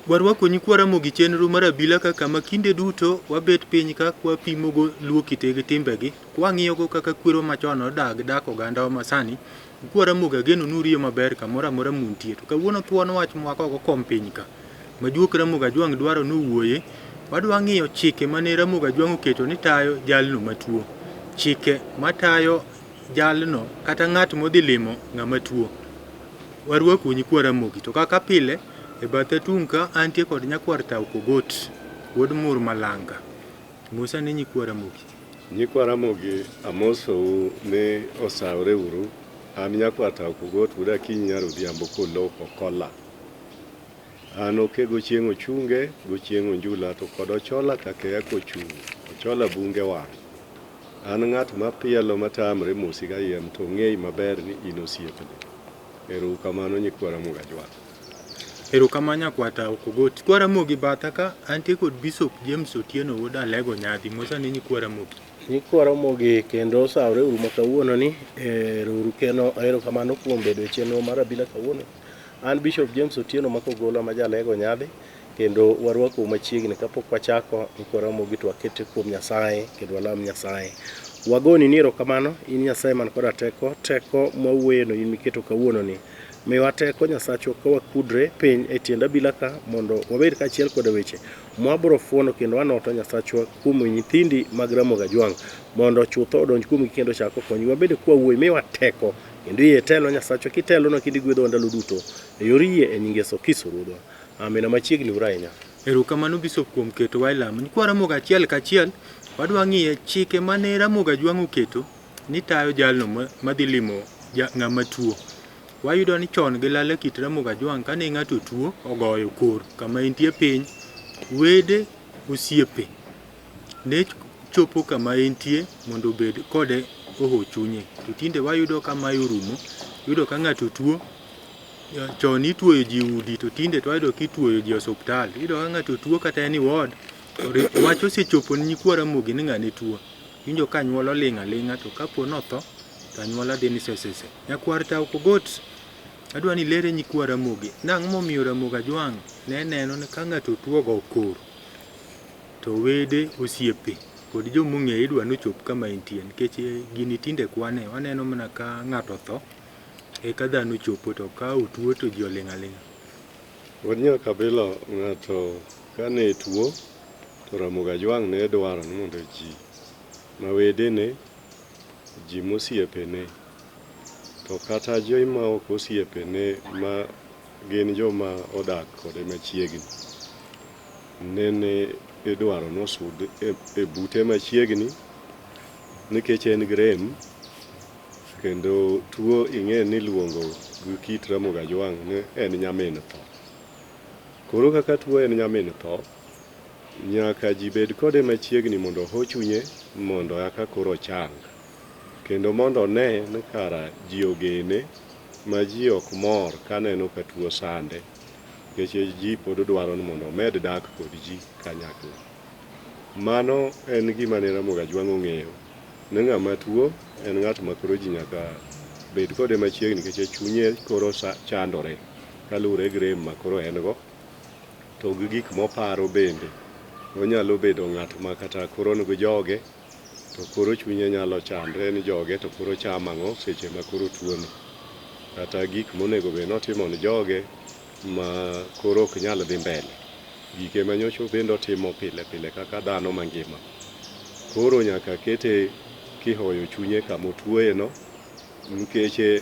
Warwa konyi kwara mogi chenro mar Abila kaka makinde duto wabet piny ka kwa pimogo luo kitege timbegi kwa ng'iyogo kaka kwero machon dak oganda wa masani kwara moga geno nuriyo maber kamora mora muntie to kawuono thuon wach mwako go kom piny ka majuok Ramoga Jwang dwaro nowuoye wadwa ng'iyo chike mane Ramoga Jwang oketo ni tayo jalno matuo chike matayo jalno kata ng'at modhi limo ng'ama tuo warwa konyi kwara mogi to kaka pile e bathe tunka antie kod nyakwar Tao Kogot wuod Mur Malanga Musa ne nyikwara mogi nyikwara mogi amoso ne osawre uru an nyakwar Tao Kogot wuda kinyi nyaro dhiambo koloko kola an okego chieng' ochunge go chieng' onjula to kod ochola kake yako chung ochola bunge wang an ng'at mapielo matamre mosi ga yem to ng'ei maber ni in osiepne eru kamano nyikwara Moga Jwang Ero kamanya kwa Tao Kogot kwara mogi batha ka antie kod Bishop James Otieno wuod Alego Nyadhi Musa ne nyikwara mogi nyikwara mogi kendo sawre uru makawuono ni uru keno ero kamano kuom bedo chenro mar Abila kawuono an Bishop James Otieno makogola ma Jalego Nyadhi kendo warwako machiegni kapok wachako nyikwara mogi to wakete kuom Nyasaye kendo walam Nyasaye wagoni ni ero kamano in Nyasaye man koda teko mwawuoyeno in miketo kawuono ni miwa teko Nyasacho ka wakudre piny e tiend Abila ka mondo wabed kachiel kod weche mwabro fuono kendo anoto Nyasacho kuom nyithindi mag Ramoga Jwang mondo chutho odonj kuom kendo chako konyi wabed kwa wuoy miwa teko kendo yie telo Nyasacho kitelo no kidi gwedho ndalo duto e yorie e nyinge Sokiso Ruodhwa amina machiegni urainya Ero kamano Bishop kuom keto wailam nyikwara moga achiel kachiel wadwa ng'iye chike mane Ramoga Jwang oketo ni tayo jalno madhi limo ng'ama tuo wayudo ni chon gi lala kit Ramoga Jwang kane ng'ato tuo ogoyo kor kama entie piny wede osiepe ne chopo kama entie mondo bed kode oho chunye to tinde wayudo kama yorumo yudo ka ng'ato tuo chon ituoyo ji udi to tinde to wayudo kituoyo ji osuptal yudo ka ng'ato tuo kata en ward wach osechopo ni nyikwara mogi ni ng'ane tuo winjo ka anyuola ling'a to kapo notho to anyuola dhi ni sesese nyakwar Tao Kogot adwa ni lere nyikwara mogi nang' momiyo Ramoga Jwang ne neno ni ka ng'ato tuo go kor to wede osiepe kod jomong'eye idwa nochop kama entie nikech gini tinde kwane waneno mana ka ng'ato tho eka dhano chopo to ka otuo to ji oling'a wadnya kabila ng'ato kane tuo to Ramoga Jwang ne dwaro ni mondo ji mawedene ji mosiepene to kata joma ok osiepene ma gin joma odak kode machiegni nene idwaro nosud e bute machiegni nikech en grem kendo tuo ing'e ni luongo gi kit Ramoga Jwang ne en nyamin tho koro kaka tuo en nyamin tho nyaka ji bed kode machiegni mondo hochunye mondo aka koro chang kendo mondo ne ni kara ji ogene ma ji ok mor kaneno ka tuo sande nikech ji pod dwaro ni mondo med dak kod ji kanyakla mano en gima ne Ramoga Jwang ong'eyo ni ng'ama tuo en ng'at ma koro ji nyaka bed kode machiegni nikech chunye koro chandore kaluwore gi rem ma koro en go to gi gik moparo bende onyalo bedo ng'at ma kata koro ni joge to koro chunye nyalo chandre ni joge to koro chamo ang'o seche ma koro tuono kata gik monego bed notimo ni joge ma koro ok nyal dhi mbele gike manyocho bende otimo pile pile kaka dhano mangima koro nyaka kete kihoyo chunye kama otuoyeno nikech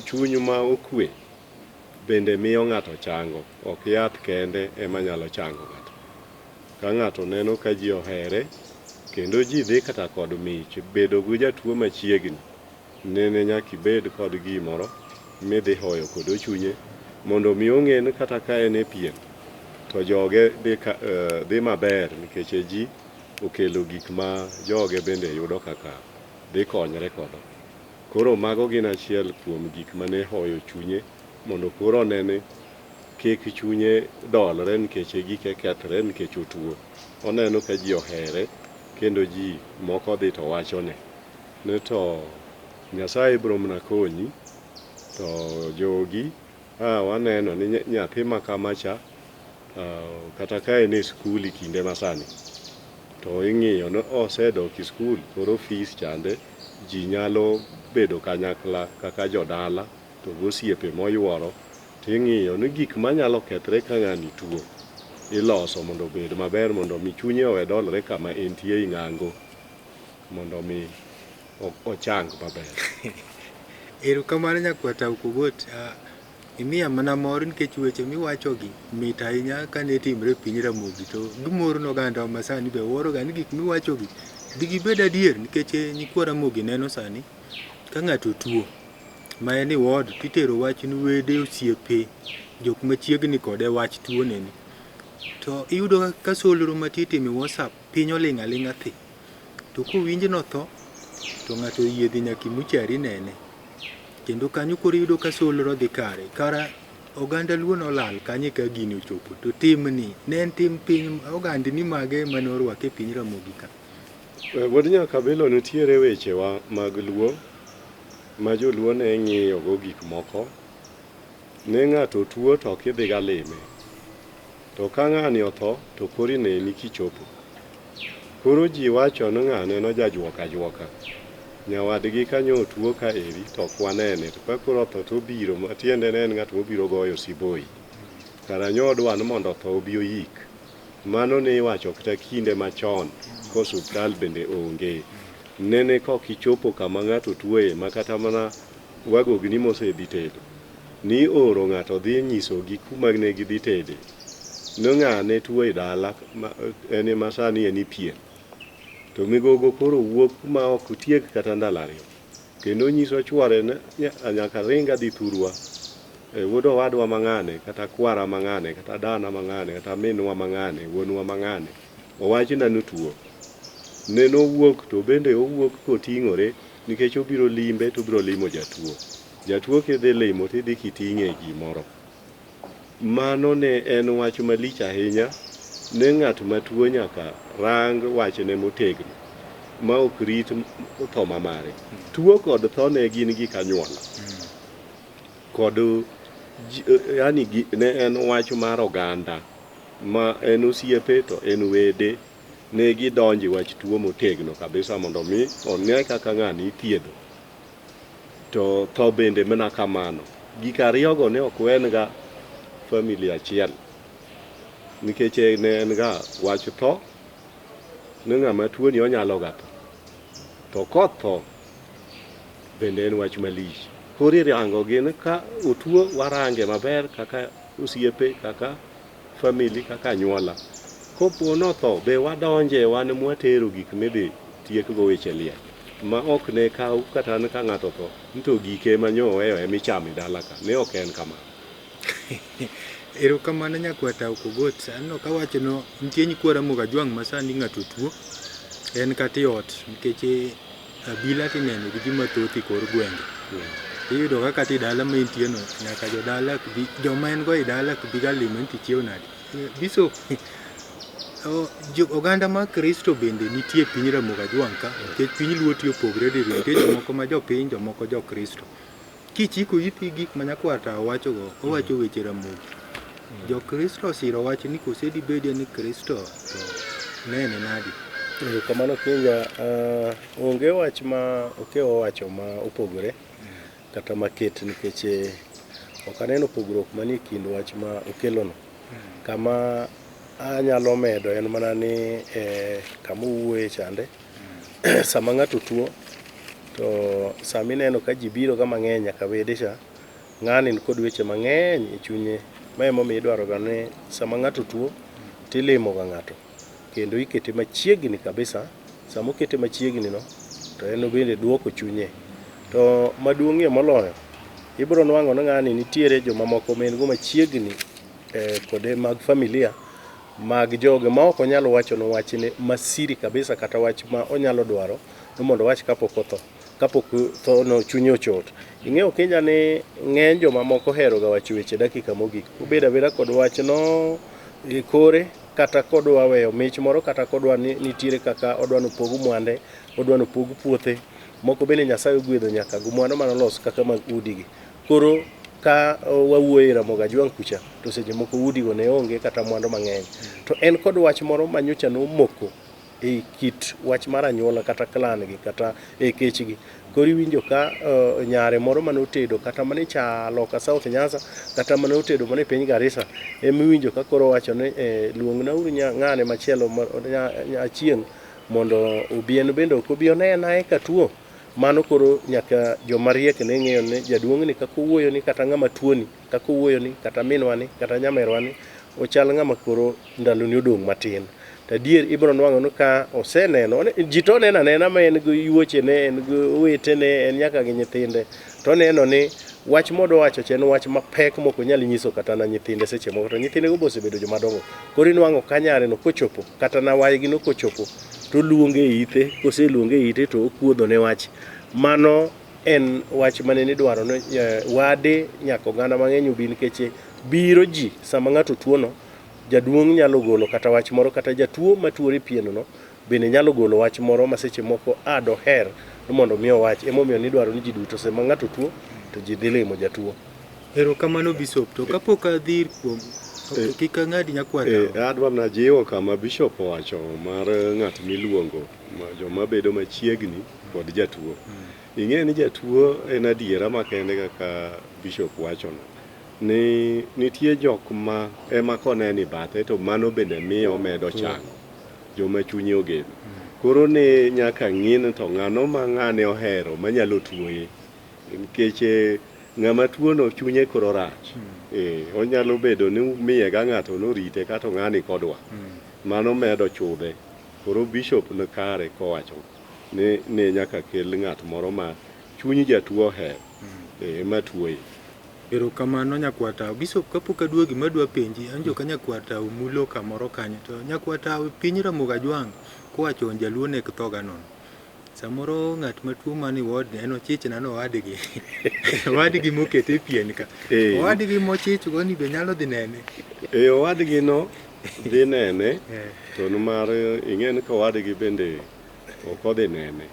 chuny ma okwe bende miyo ng'ato chango ok yath kende ema nyalo chango ng'ato ka ng'ato neno ka ji ohere kendo ji dhi kata kod mich bedo gi jatuo machiegni nene nyaka ibed kod gimoro midhi hoyo kod chunye mondo mi ong'e ni kata ka en e pien to joge dhi maber nikech ji okelo gik ma joge bende yudo kaka dhi konyre kodo koro mago gin achiel kuom gik mane hoyo chunye mondo koro nene kik chunye dolre nikech gike kethre nikech otuo. Oneno ka ji ohere kendo ji moko dhi to wachone ni to Nyasaye biro mana konyi, to jogi waneno ni nyathi ma kamacha kata ka en e skul kinde masani to ing'iyo ni osedok e skul, koro fees chande ji nyalo bedo kanyakla kaka jodala to gosiepe moyuoro, ting'iyo ni gik manyalo kethre ka ng'ani tuo iloso mondo obed maber, mondo mi chunye owe dolre kama entie ing'ango, mondo mi ochang maber. Erokamano nyakwata Ukogot, imiya mana mor nikech weche miwachogi mit ahinya kane timre piny Ramogi, to gimoro oganda ma sani be wuoroga ni gik miwachogi digibed adier, nikech nyikwa Ramogi neno sani ka ng'ato tuo ma en ward titero wach ni wede osiepe jok machiegni kode wach tuo neni, to iyudo ka solro matitime WhatsApp piny oling' aling'a thi, to kowinj no tho to ng'ato yiedhi nyaka muchari nene, kendo kanyo koro iyudo ka solro dhi kare. Kara oganda luon olal kanye ka gini ochopo, to timni ne en tim piny ogandni mage mane orwake piny Ramogi ka. Wuod nyaka Abila, nitiere wechewa mag luo ma joluo ne ng'iyo go gik moko. Ne ng'ato tuo to kidhi ga lime, to ka ng'ani otho to koro ineni kichopo. Koro ji wacho ni ng'ane no jajuoka juoka, nyawadgi kanyo tuo ka eri to kwanene, to ka koro otho to biro, matiende ne en ng'at mobiro goyo siboi, kara nyodwa ni mondo otho obi oyik. Mano ne iwacho kata kinde machon kosuptal bende onge. Nene kokichopo kama ng'ato tuoe, makata mana wagogni mosedhi tedo ni oro ng'ato dhi nyisogi kuma ne gidhi tede ni ng'ane tuo e dala, en masani en pien, to migogo koro wuok kuma ok tiek kata ndalo ariyo, kendo nyiso chwore nyaka ringa dhi thurwa, wuod owadwa mang'ane, kata kwara mang'ane, kata dana mang'ane, kata minwa mang'ane, wuonwa mang'ane, owachna ni tuo. Neno wuok to bende owuok koting'ore nikech obiro limbe, to biro limo jatuo. Jatuo kidhi limo tidhi kiting'e gimoro. Mano ne en wach malich ahinya, ne ng'at matuo nyaka rang wachne motegno ma ok rit tho mamare. Tuo kod tho ne gin gik anyuola, kod yani ne en wach mar oganda, ma en osiepe to en wede, ne gidonje wach tuo motegno kabisa mondo mi one kaka ng'ani ithiedho. To tho bende mana kamano. Gik ariyogo ne ok wen ga familia achiel, nikech ne en ga wach tho, ni ng'ama tuo ni onyalo ga tho, to kotho bende en wach malich. Koro irango gin ka otuo warange maber kaka osiepe, kaka famili, kaka anyuola. Kopo notho be wadonje wan mwatero gik midhi tiekgo weche liel, ma ok ne kaw kata ni ka ng'ato tho nito gike manyo weyo emichamo e dala ka, ne ok en kama. Erokamano nyakwata Ukogot, anno kawacho no nitie nyikwa Ramogi Ajwang' ma sani ng'ato tuo en kata ot, nikech Abila tineno gi ji mathoth e kor gwenge. Iyudo ka kata dala ma intie no nyaka jodala joma en go e dala bi ga limo ni tichiew nade. Biso oganda ma Kristo bende nitie piny Ramogi Ajwang' ka, nikech piny luo tiyo pogre diriyo, nitie jomoko ma jopiny, jomoko jo Kristo. Kichiko ithi gik ma nyakwata owachogo, owacho weche Ramogi. Jo Kristo osiro wach ni kosedi bedie ni Kristo to nene nadi. Kamano kinja, onge wach ma okewa wacho ma opogore kata maket, nikech ok aneno pogruok manie kind wach ma okelono. Kama anyalo medo en mana ni kama owuoye chande sama ng'ato tuo, to sama ineno ka ji biro ga mang'eny nyaka wede cha, ng'ani kod weche mang'eny e chunye, ma emomiyo idwaro ga ni sama ng'ato tuo tilimo ga ng'ato kendo ikete machiegni kabisa. Sama okete machiegni no to en bende duoko chunye, to maduong'ie moloyo ibiro nwang'o ni ng'ani nitiere joma moko men go machiegni kode mag familia, mag joge ma ok onyalo wacho no wachne masiri kabisa, kata wach ma onyalo dwaro ni mondo wach kapok otho. kapok tho no chunye ochot. Ing'eyo Kenya ni ng'eny joma moko hero ga wacho weche dakika mogik. Obeda beda kod wach no kore kata kodwa weyo mich moro kata kodwa nitiere kaka odwa nopog mwande, odwa nopog puothe. Moko bende Nyasaye ogwedho nyaka gu mwandu manolos kaka mag udigi. Koro ka wawuoyo e Ramogi Ajwang' kucha to seche moko udigo ne onge kata mwandu mang'eny. To en kod wach moro manyocha nomoko e kit wach mar anyuola kata clan gi kata e kechgi. Koro iwinjo ka nyare moro manotedo kata mane chalo ka South Nyanza kata manotedo mane piny Garissa emiwinjo ka koro wacho ni luongna uru ng'ane machielo achieng' mondo obien bende ok obi onena e katuo. Mano koro nyaka joma riek ne ng'eyo ni jaduong' ni kaka owuoyo ni kata ng'ama tuoni kaka owuoyo ni kata minwa ni kata nyamerwa ni ochal ng'ama koro ndalo ni odong' matin. Adier ibro nwang'o no ka oseneno ji to neno anena ma en gi yuoche ne en gi owete ne en nyaka gi nyithinde to neno ni wach modo wacho chen wach mapek moko nyalo nyiso kata na nyithinde seche moko to nyithinde go bosebedo joma dongo. Koro inwang'o ka nyare no kochopo kata na waygi no kochopo to luonge ite koseluonge ite to okuodho ne wach. Mano en wach mane ni dwaro no wade nyaka oganda mang'eny obi nikech biro ji sama ng'ato tuono jaduong' nyalo golo kata wach moro kata jatuo matuore pieno no bende nyalo golo wach moro ma seche moko doher mondo miyo wach emomiyo ni dwaro ni ji duto sama ng'ato tuo to ji dhi limo jatuo. Erokamano Bishop, to kapok adhir kuom kik ang'adi nyakwata. Adwa na jiwo kama Bishop owacho mar ng'at miluongo joma bedo machiegni kod jatuo. Ing'e ni jatuo en adiera makende kaka Bishop wacho no. Ni nitie jok ma ema koneni bathe to mano bende miyo medo chango joma chunye ogeno. Koro ne nyaka ng'in to ng'ano ma ng'ane ohero manyalo tuoye nikech ng'ama tuo no chunye koro rach. Onyalo bedo ni miye ga ng'ato norite kata ng'ani kodwa. Mano medo chudhe. Koro Bishop ne kare kowacho ne nyaka kel ng'at moro ma chunyi jatuo ohero ema tuoye. Erokamano nyakwata. Bishop kapok aduogi madwa penji anjo ka nyakwata mulo kamoro kanyo to nyakwata piny Ramogi Ajwang' kowacho jaluo nek thoga nono. Samoro ng'at matuo mani ward en ochich na no wadgi. Wadgi mokete pien ka. Wadgi mochich go ni be nyalo dhi nene. Wadgi no dhi nene to mar ing'en ka wadgi bende ok odhi nene.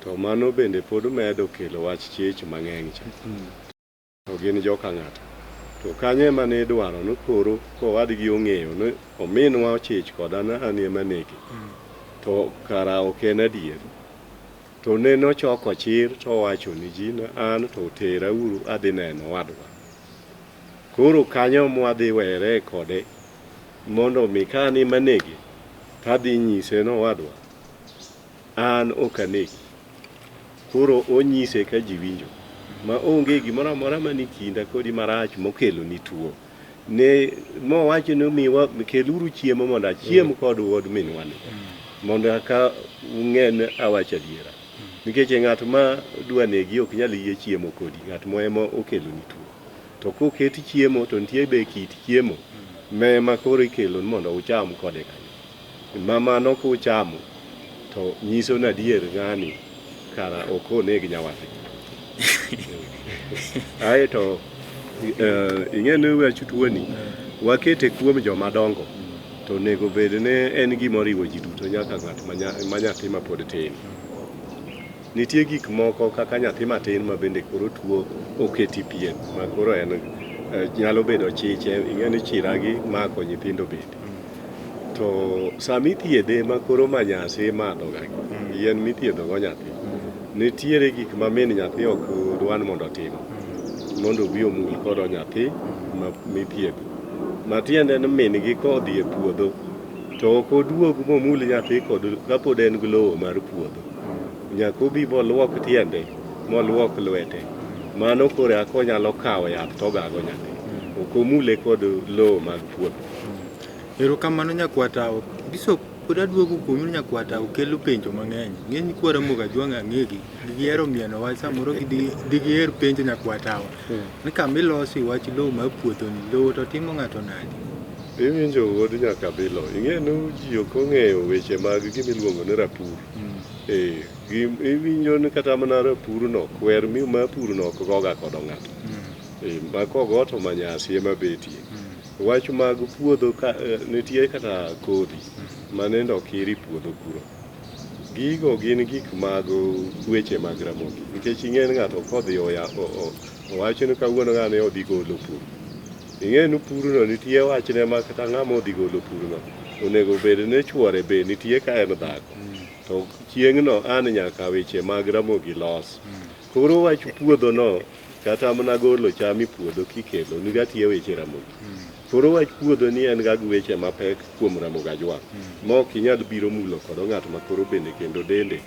To mano bende pod medo kelo wach chich mang'eny cha. To gin joka ng'ato. To kanye mane dwaro no koro ko wadgi ong'eyo no ominwa ochich koda na anie maneki. To kara ok en adier. To ne nochoko chir to wacho ni ji na an to tera uru adhi neno wadwa. Koro kanyo mwadhi were kode mondo mi kani manegi tadhi nyise no wadwa. An okaneki. Koro onyise ka ji winjo. Ma onge gimoro amora mani kinda kodi marach mokelo ni tuo. Ne mo wacho ni miwa keluru chiemo mondo achiem kod wuod minwa ni. Mondo aka ung'en awacho adiera. Nikech ng'at ma dwa negi ok nyal yie chiemo kodi, ng'at mo ema okelo ni tuo. To koketi chiemo to nitie be kit chiemo ma koro ikelo mondo ucham kode kanyo. Mama no ko uchamo to nyiso na adier ng'ani kara ok oneg nyawadgi. Ae to ing'e ni wacho tuoni wakete kuom joma dongo to nego bed ne en gima oriwo ji duto nyaka ng'at ma nyathi ma pod tin. Nitie gik moko kaka nyathi matin ma bende koro tuo oketi pien ma koro en nyalo bedo chiche ing'e ni chiragi mako nyithindo bende. To sami thiedhe ma koro manyasi madhoga yien mithiedhogo nyathi. Nitiere gik ma min nyathi ok dwan mondo otim mondo obi omul kodo nyathi ma mithiedho. Matiende ni min gi kodhi e puodho to ok oduog momul nyathi kod kapod en gi lowo mar puodho. Nyaka obi moluok tiende moluok lwete. Mano kore ako nyalo kawo yath to gago nyathi. Ok omule kod lowo mag puodho. Erokamano nyakwata. Bishop pod aduogo kuom nyakwata okelo penjo mang'eny. Ng'eny kwa Ramogi Ajwang' ang'egi gihero mieno wach samoro giher penjo nyakwata. Ni kamilosi wach lowo mar puodho ni lowo to timo ng'ato nadi? Iwinjo wuod nyaka Abila, ing'e no ji ok ong'eyo weche mag gimiluongo ni rapur. Iwinjo ni kata mana rapurno, kwer mi ma purno ok goga kodo ng'ato. Ma kogo to manyasi ema betie. Wach mag puodho nitie kata kodhi manendo kiri puodho kuro. Gigo gin gik mag weche mag ramogi. Nikech ing'e ng'ato kodhi owacho ni kawuono ng'ane odhi golo pur. Ing'e ni purno nitie wachne ma kata ng'ama odhi golo purno onego bed ni chuore be nitie ka en dhako. To chieng'no an nyaka weche mag ramogi los. Koro wach puodho no kata mana golo cham puodho kikelo ni gatie weche ramogi. Koro wach puodho ni en ga weche mapek kuom ramoga jwang'. Mok inyal biro mulo kod ng'at ma koro bende kendo dende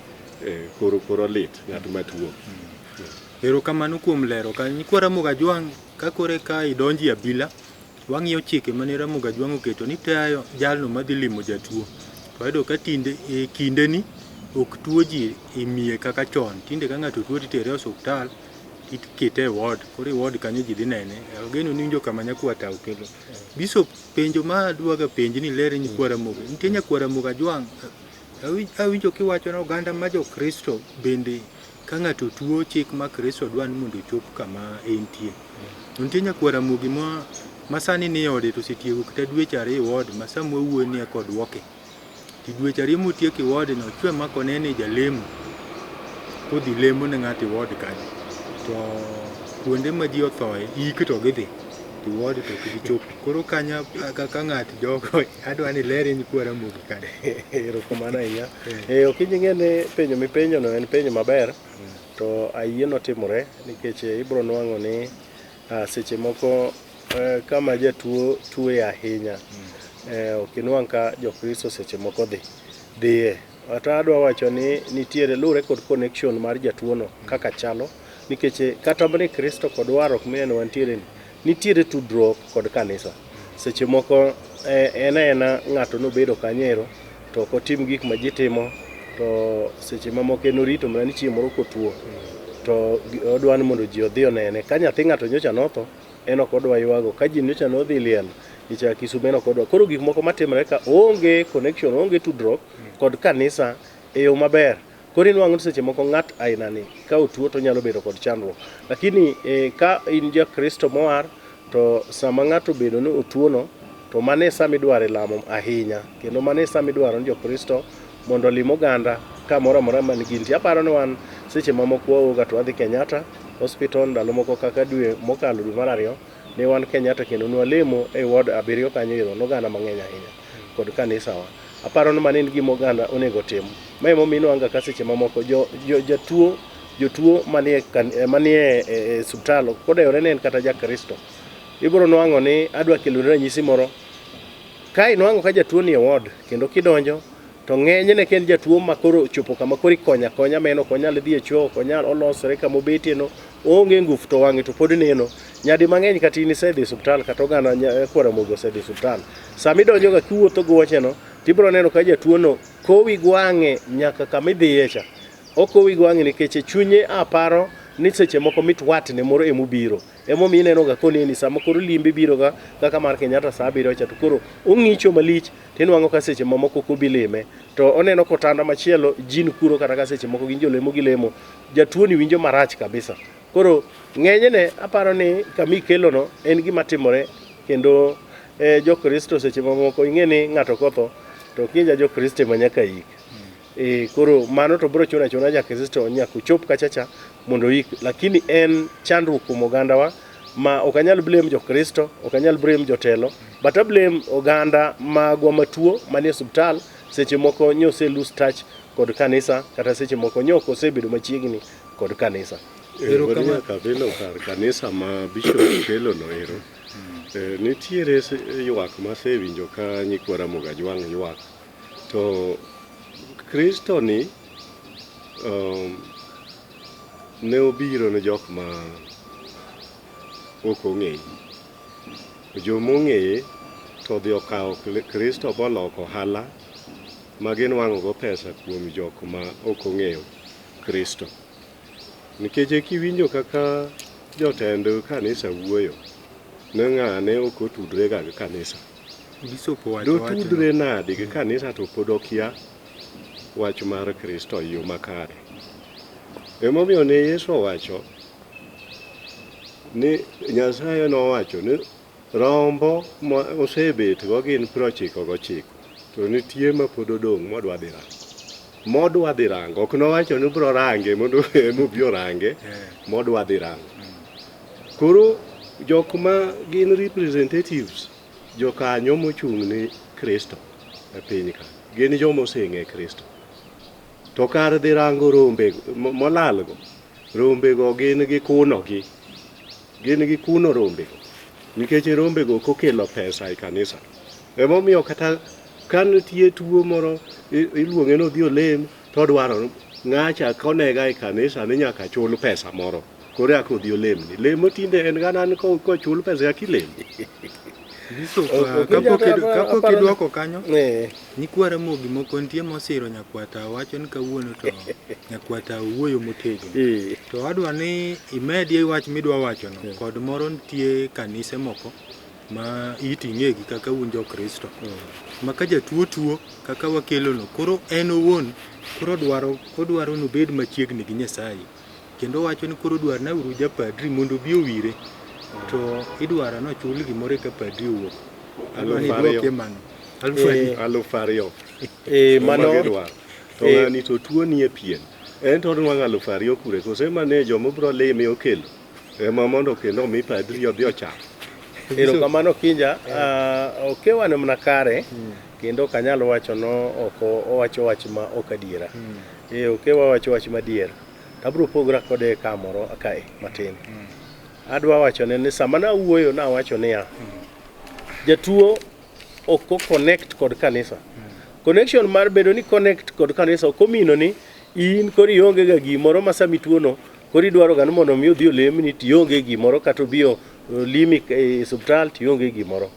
koro lit ng'at matuo. Erokamano kuom lero ka nyikwa ramoga jwang' ka kore ka idonji Abila wang'iyo chike mane ramoga jwang' oketo ni tayo jalno madhi limo jatuo. To ayudo ka tinde kinde ni ok tuo ji imiye kaka chon. Tinde ka ng'ato tuo titere osuptal ikete ward, kore ward kanyo ji dhi nene. Ageno ni winjo kama nyakwa tao kelo. Bishop penjo ma adwaga penji ni lere nyikwa ramoga. Nitie nyakwa ramoga jwang'. Awinjo kiwacho na oganda ma jo Kristo bende ka ng'ato tuo chik ma Kristo dwan mondo chop kama entie. Nitie nyakwa ramogi ma sani ni ode to setiego kata dweche 2 ward ma samwa wuo ni kod woke. Ti dweche 2 motieki ward no chwe mako nene jalemo. Kodhi lemo ne ng'ati ward kanyo. To kuonde ma ji othoe iki to gidhi. Ti ward to gichop. Koro kanya kaka ng'ati jogo adwa ni lere nyikwa ramogi kade. Erokamano ahinya. Ok ing'e ne penjo mipenjo no en penjo maber. To ayie notimore nikech ibro nwang'o ni seche moko kama jatuo tuwe ahinya. Ok inwang' ka jokristo seche moko dhiye. Ata adwa wacho ni nitiere lure kod connection mar jatuo no kaka chalo nikech kata bane Kristo kod warruok mene wantiere nitiere tudruok kod kanisa. Seche moko ena ng'ato nobedo kanyero to kotim gik ma ji timo to seche mamoko enorito mana ni chieng' moro kotuo to odwa ni mondo ji odhi onene. Ka nyathi ng'ato nyocha notho en ok odwa ywago. Ka ji nyocha nodhi liel icha Kisume ok odwa. Koro gik moko matimore ka onge connection, onge tudruok kod kanisa e yo maber. Koro inwang'o seche moko ng'at aina ni ka otuo to nyalo bedo kod chandruok. Lakini ka in ja Kristo mowar to sama ng'ato bedo ni otuo no to mane sama idwaro lamo ahinya. Kendo mane sama idwaro ni jo Kristo mondo lim oganda kamoro amora man gintie. Aparo ni wan seche mamoko waoga to wadhi Kenyatta hospital ndalo moko kaka dwe mokalo dwe mar 2 ne wan Kenyatta kendo nwalemo e ward 7 kanyo iro noganda mang'eny ahinya kod kanisa wa. Aparo ni manen gima oganda onego tim. Mae momino anga ka seche mamoko jotuo manie hospital kodeyore ne en kata ja Kristo. Ibro nwang'o ni adwa kelo ranyisi moro. Ka inwang'o ka jatuo ni e ward kendo kidonjo to ng'enyne ken jatuo makoro chopo kama kori konya meno konyal dhi e choo konyal olosore kama obetie no onge ngufu to wang'e to pod neno. Nyadi mang'eny kata in isedhi hospital kata oganda kwa ramogi osedhi hospital. Sama idonjo ga kiwuotho gi wuoche no tibro neno ka jatuo no kowi gwang'e nyaka kama idhiye cha. Okowi gwang'e nikech chunye aparo ni seche moko mitwatne moro emobiro. Emomiyo ineno ga koneni sama koro limbe biro ga kaka mar Kenyatta saa 7 cha to koro ong'icho malich tinwang'o ka seche mamoko kobileme to oneno kotanda machielo jin kuro kata ka seche moko gin jolemo gilemo jatuo ni winjo marach kabisa. Koro ng'enyne aparo ni kami kelo no en gima timore kendo jo Kristo seche mamoko ing'e ni ng'ato kotho to kinja jo Kristo manyaka yik. Koro mano to bro chuna ja Kristo nyaka chop kachacha mondo yik, lakini en chandruok kuom oganda wa ma ok anyal blame jo Kristo, ok anyal blame jotelo, but I blame oganda magwa matuo manie hospital seche moko nyose lose touch kod kanisa kata seche moko nyoko osebedo machiegni kod kanisa. Erokamano kabelo kar kanisa ma bishop kelo no ero. Nitiere ywak ma sewinjo ka nyikwa ramoga jwang' ywak. To Kristo ni ne obiro ne jok ma ok ong'eye. Joma ong'eye to dhi okawo Kristo boloko ohala ma ginwang'o go pesa kuom jok ma ok ong'eyo Kristo. Nikech kiwinjo kaka jotend kanisa wuoyo ne ng'ane ok otudre ga gi kanisa. Bishop do tudre nade gi kanisa to pod okia wach mar Kristo yo makare. Emomiyo ne Yesu owacho ni Nyasaye nowacho ni rombo osebet go gin 99 to nitie ma pod odong' modwa dhi rango. Ok nowacho ni bro range mondo mobiro range, modwa dhi rango. Koro jok ma gin representatives jokanyo mochung' ni Kristo e piny ka gin jomo oseng'e Kristo. To kar dhi rango rombe molalgo, rombego gin gi kuno rombego, nikech rombego kokelo pesa e kanisa. Emomiyo kata ka nitie tuo moro iluonge no dhi olem to dwaro ng'acha konega e kanisa ni nyaka chul pesa moro. Koro ako dhi olemni. Lemo tinde en ganan kochul pesa ya kilemo. Bishop, kapok idwoko kanyo, nikwara mogi moko nitie mosiro nyakwata wacho ni kawuono to nyakwata wuoyo motegno. To adwa ni imedie wach midwa wacho no kod moro nitie kanise moko ma iting'egi kaka unjo Kristo. Maka jatuo kaka wakelo no. Koro en owuon koro odwaro no bed machiegni gi Nyasaye. Kendo wacho ni koro dwar na uru japadri mondo bi owire. To idwara no chul gimore ka padri owuok. Alwani dwoke mano. Alufariyo. Mano to ng'ani to tuo ni e pien. En to nwang'o 2,000 kure kose manejo mobro leme okelo. Ema mondo kendo mi padri odhi ochak. Erokamano Kinja, okewane mna kare kendo kanyalo wacho no oko owacho wach ma ok adiera. Okewa wacho wach madier. Abro pogra kode kamoro akae matin. Adwa wacho ni sama na wuoyo na wacho niya, jatuo oko connect kod kanisa. Connection mar bedo ni connect kod kanisa okomino ni in kori ionge ga gimoro ma sami tuono kori dwaro ga mondo mi odhi olemni tionge gimoro kata bio limi e subtal tionge gimoro.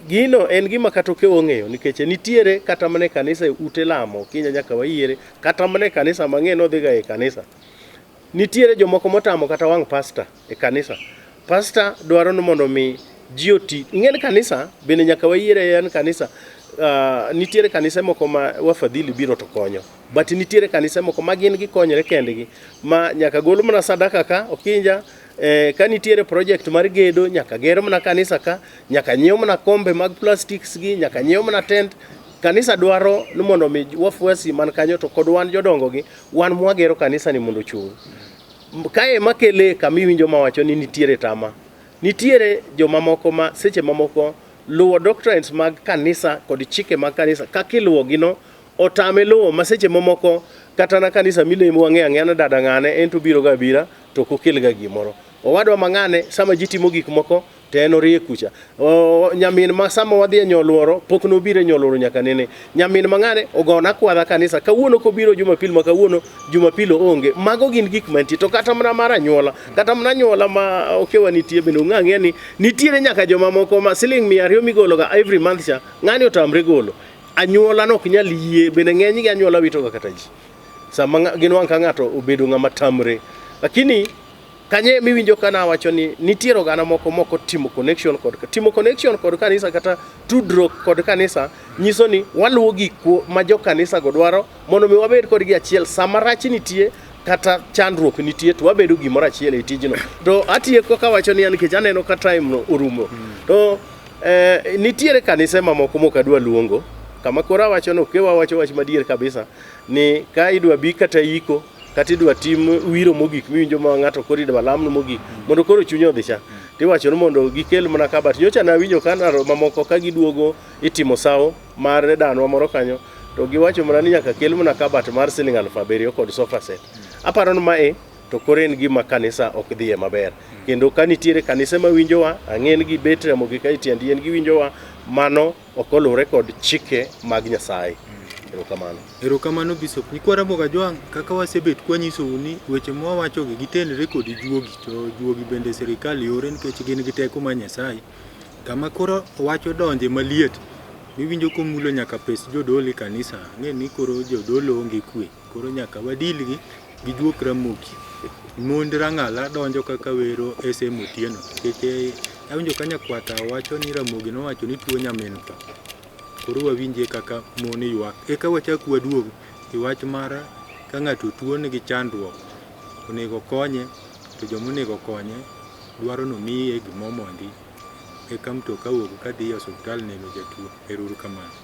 Gino en gima kata kewo ng'eyo nikech nitiere kata mane kanisa ute lamo Kinya nyaka wayiere kata mane kanisa mang'eny odhi ga e kanisa. Nitiere jomoko motamo kata wang' pastor e kanisa. Pastor dwaro ni mondo mi ji oti. Ing'e kanisa bende nyaka wayiere en kanisa. Nitiere kanisa moko ma wafadhili biro to konyo. But nitiere kanisa moko ma gin gikonyre kendgi ma nyaka gol mana sadaka ka Okinja. Ka nitiere project mar gedo nyaka ger mana kanisa ka, nyaka nyiew mana kombe mag plastics gi, nyaka nyiew mana tent. Kanisa dwaro ni mondo mi wafuasi man kanyo to kod wan jodongo gi wan mwagero kanisa ni mondo chung. Kae makele kami winjo mawacho ni nitiere tama. Nitiere jomamoko ma seche mamoko luwo doctrines mag kanisa kod chike mag kanisa kakiluwo gino otame luwo ma seche mamoko kata na kanisa milemo ang'e na dada ng'ane en to biro ga bira to kokel ga gimoro. Owadwa mang'ane sama ji timo gik moko to en orie kucha. Nyamin ma sama wadhi e nyoluoro pok nobiro nyoluoro nyaka nene. Nyamin mang'ane ogona kwadha kanisa kawuono kobiro Jumapil ma kawuono Jumapil onge. Mago gin gik mantie to kata mana mar anyuola kata mana anyuola ma okewa nitie bende ung'ang'e ni nitiere nyaka joma moko ma siling 200 migolo ga every month cha ng'ani otamre golo. Anyuola no ok nyal yie bende ng'eny gi anyuola wito ga kata ji. Sama gin wang' ka ng'ato obedo ng'ama tamre. Lakini kanye miwinjo kana wacho ni nitiere oganda moko timo connection kod kanisa kata tudruok kod kanisa nyiso ni waluwo gik ma jo kanisa go dwaro mondo mi wabed kod gi achiel sama rach nitie kata chandruok nitie to wabedo gimoro achiel e tijno. To atieko ka wacho ni nikech aneno ka time no orumo. To nitiere kanisa mamoko mokadwa luongo kama kora wacho no kewa wacho wach madier kabisa ni ka idwa bi kata iko kata idwa tim wiro mogik miwinjo ma ng'ato kori idwa lamno mogik mondo koro chunye odhi cha tiwacho ni mondo gikel mana kabat. Nyocha na winjo kana mamoko ka giduogo itimo sawo mar danwa moro kanyo to giwacho mana ni nyaka kel mana kabat mar siling 7,000 kod sofa set. Aparo ni mae to koro en gima kanisa ok dhiye maber. Kendo ka nitiere kanisa ma winjowa ang'en gi betre mogik ka itiendi en gi winjowa mano okolure kod chike mag Nyasaye. Erokamano Bishop. Nikwara moga jwang' kaka wasebet kwanyiso ni weche mwawacho gi gitenre kod juogi to juogi bende sirikal yore nikech gin gi teko ma Nyasaye. Kama koro wacho donje maliet miwinjo komulo nyaka pes jodolo kanisa ng'e ni koro jodolo onge kwe. Koro nyaka wadilgi gi juok ramoki. Mond rang'ala donjo kaka wero SM Otieno nikech awinjo ka nyakwata wacho ni Ramogi nowacho ni tuo nyamin tho. Koro wawinje kaka mon ywak. Eka wachak waduog e wach mara ka ng'ato tuo nigi chandruok onego konye, to jomonego konye dwaro nomiye gimomondi eka mtoka wuok kadhi e osiptal neno jatuo. Ero kamano.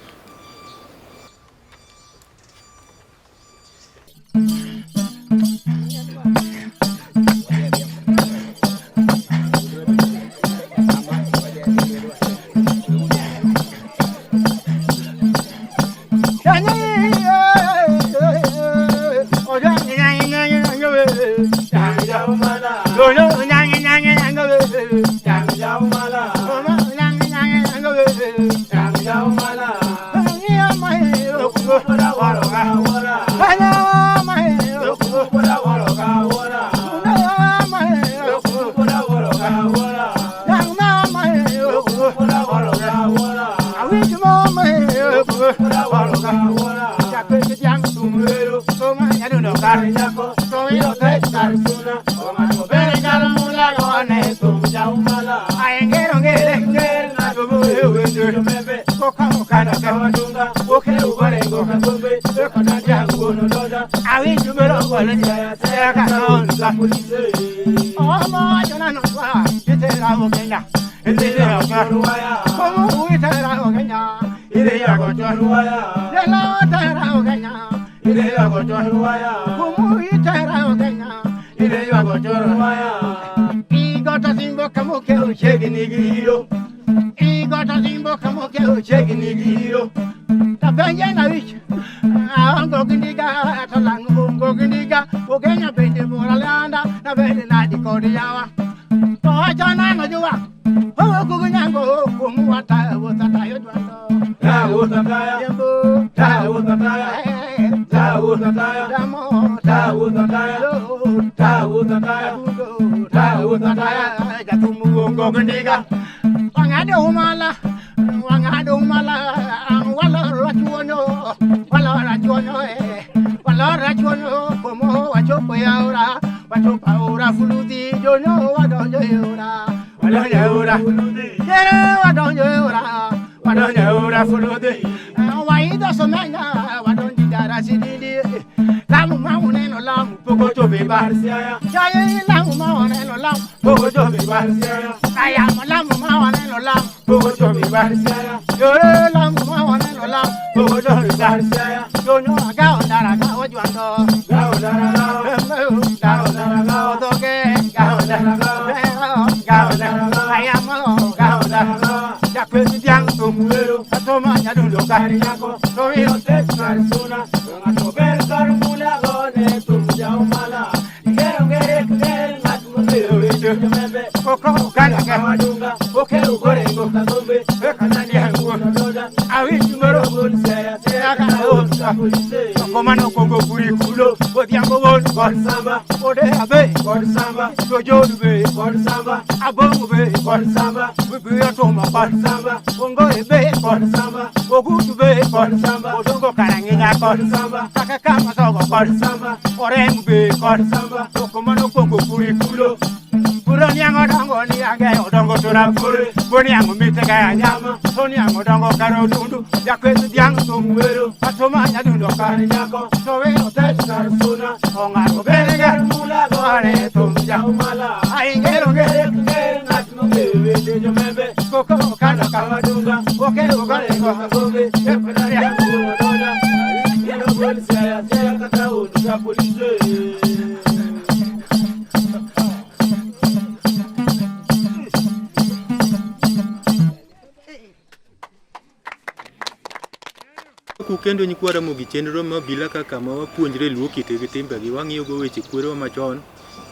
Kendo nyikwa Ramogi chenro ma Abila kaka ma wapuonjre luo kite gi timbegi, wang'iyo go weche kwero machon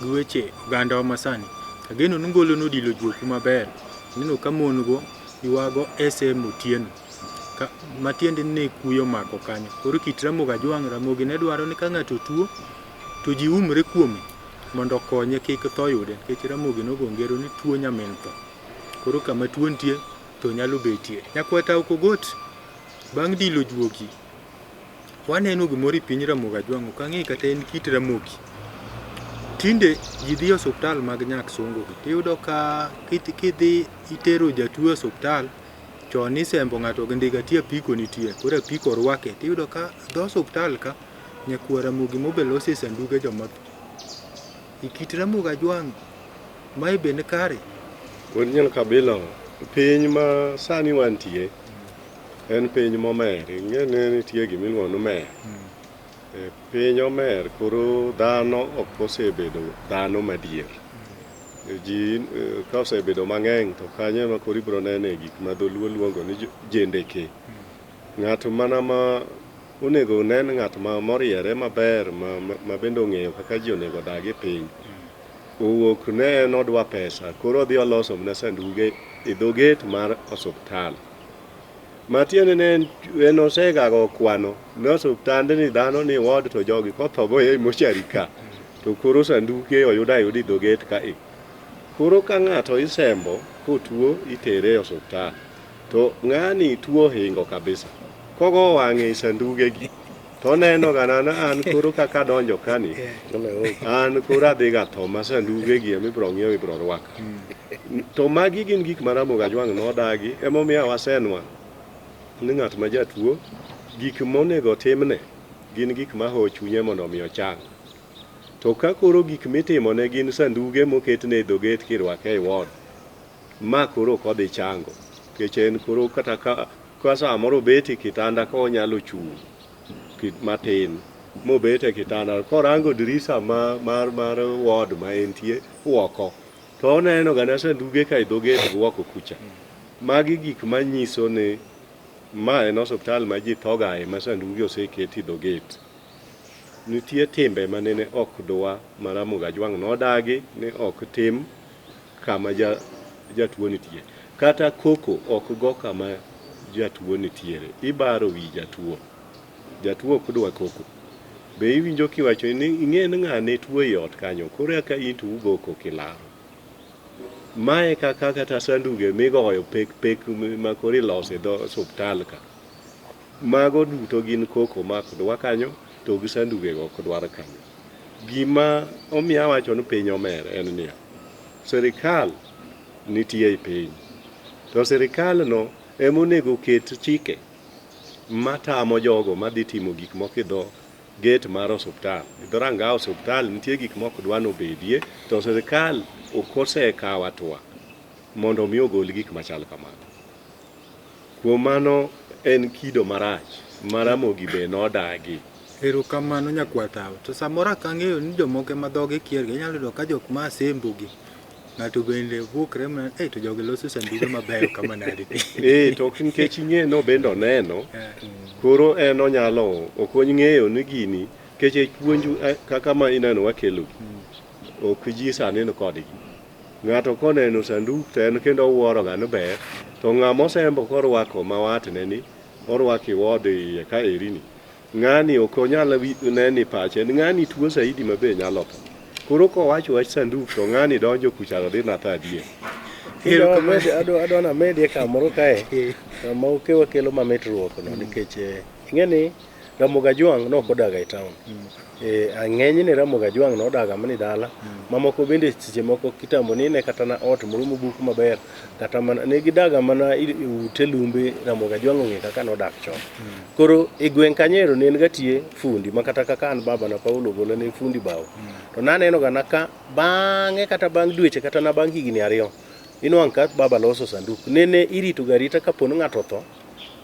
gi weche oganda masani. Ageno nungolo nodilo juoku maber. Nino ka mon go iwago SM Otieno. Matiende ne kuyo mako kanyo. Koro kit Ramogi ajwang' Ramogi ne dwaro ni ka ng'ato tuo to ji umre kuome mondo konye kik tho yude. Nikech Ramogi nogongero ni tuo nyamin tho. Koro kama tuo nitie to nyalo betie. Nyakwata okogot bang' dilo juogi. Waneno gimoro piny Ramogi ajwang' ok ang'e kata en kit Ramogi. tinde ji dhi osuptal mag nyak sungu tiyudo ka kidhi itero jatuo osuptal chon isembo ng'ato gindiga tie apiko nitie koro apiko orwake tiyudo ka dho osuptal ka nyakwara mugi mobelosi e sanduge joma ikit Ramogi Ajwang' mae bende kare Original Kabila piny ma sani wantie en piny momer ing'e nitie gimiluongo ni mer piny omer koro dhano ok osebedo dhano madier ji ka osebedo mang'eny to kanyo ema koro ibiro nene gik ma dholuo luongo ni jendeke ng'at mana ma onego nen ng'at ma moriere maber ma bende ong'eyo kaka ji onego odag e piny owuok ne en odwa pesa koro odhi oloso mana sanduge e dho gate mar osuptal matiende ne en osegago kwano ne osuptande ni dhano ni ward to jogi kothogo e mochari ka to koro sanduke oyuda ayudi dho gate ka koro ka ng'ato isembo kotuo itere e osuptal to ng'ani tuo hingo kabisa kogo wang'e sanduge gi to neno ganana an koro kaka donjo kani an koro adhi ga tho ma sanduge gi emibiro ng'iewo ibiro rwaka to magi gin gik ma Ramogi Ajwang' nodagi emomiyo wasenwa ni ng'at ma jatuo gik monego timne gin gik ma ho chunye mondo omi ochang to ka koro gik mitimone gin sanduge moketne e dho gate kirwake e ward ma koro ok odhi chango nikech en koro kata ka samoro bet e kitanda ka onyalo chung' matin mobet e kitanda korango dirisa mar ward ma entie oko to oneno gana sanduge ka e dho gate oko kucha magi gik manyiso ni ma en osuptal ma ji thogae ma sanduge oseketi dho gate nitie timbe manene ok dwa ma Ramogi Ajwang' nodagi ni ok tim kama jatuo nitie kata koko ok go kama jatuo nitiere ibaro wi jatuo ok dwa koko be iwinjo kiwacho ni ing'e ni ng'ane tuo e ot kanyo koro eka in to ugo koko ilaro mae kaka kata sanduge migoyo pek ma koro iloso e dho osuptal ka mago duto gin koko ma ok dwa kanyo to gi sanduge go ok dwar kanyo gima omiya wacho ni piny omer en niya sirikal nitie e piny to sirikal no emonego ket chike matamo jogo madhi timo gik moko e dho gate mar osuptal e dho ranga osuptal nitie gik moko dwa nobedie to sirikal ok osekawo atua mondo omi ogol gik machal kamano kuom mano en kido marach ma Ramogi be nodagi erokamano nyakwatao to samoro akang'eyo ni jomoko ma dhoge kiergi inyalo yudo ka jok ma asembugi ng'ato bende wuokre mana to jogi loso sanduge mabeyo kama nade to nikech ing'e no bende oneno koro en onyalo ok ong'eyo ni gini nikech puonju kaka ma ineno wakelo ok ji sani ni kodgi ng'ato koneno sanduk to en kendo wuoroga ni ber to ng'ama osembo korwako ma watne ni orwako ward iye ka erini ng'ani ok onyal neni pache ng'ani tuo saidi mabe nyalo tho koro kowacho wach sanduk to ng'ani donjo kucharo dhi na thadie adwa na medie kamoro kae ma okewa kelo mametruok no nikech ing'eni Ramogi Ajwang' no kodaga e town ang'eny ni Ramogi Ajwang' nodaga mani dala mamoko bende seche moko kitambo ni ne kata na ot moro mobuk maber kata mana ne gidaga mana ute lumbe Ramogi Ajwang' ong'e kaka nodak chon koro e gweng' kanyero ne en gatie fundi makata kaka an baba na Paulo golo ne fundi bawo to naneno ga naka bang'e kata bang' dweche kata na bang' higni 2 inwang' ka baba loso sanduk nene irito garita kapo ni ng'ato tho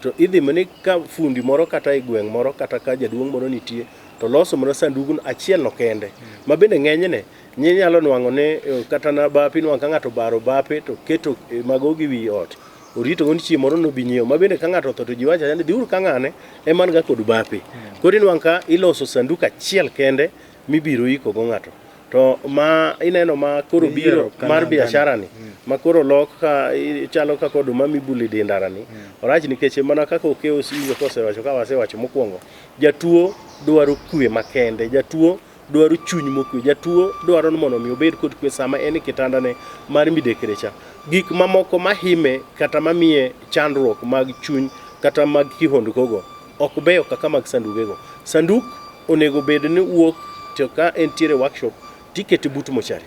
to idhi mane ka fundi moro kata e gweng' moro kata ka jaduong' moro nitie to loso mana sandugu achiel no kende ma bende ng'enyne nyalo nwang'o ne kata na bapi nwang' ka ng'ato baro bape to keto mago gi wi ot orito go ni chiemo moro no binyeo ma bende ka ng'ato tho to ji wacha ni dhiuru ka ng'ane eman ga kod bape koro nwang' ka iloso sanduku achiel kende mibiro iko go ng'ato to ma ineno ma koro biro mar biashara ni ma koro lok ka chalo ka kod ma mibuli dindara ni orach nikech mana kaka okeo sinjo kosewacho ka wasewacho mokwongo jatuo dwaro kwe makende jatuo dwaro chuny mokwe jatuo dwaro mondo mi obed kod kwe sama en kitanda ne mar midekre cha gik mamoko mahime kata mamiye chandruok mag chuny kata mag kihondkogo ok beyo kaka mag sandugego sanduk onego bed ni wuok to ka entiere workshop tiketi but mochari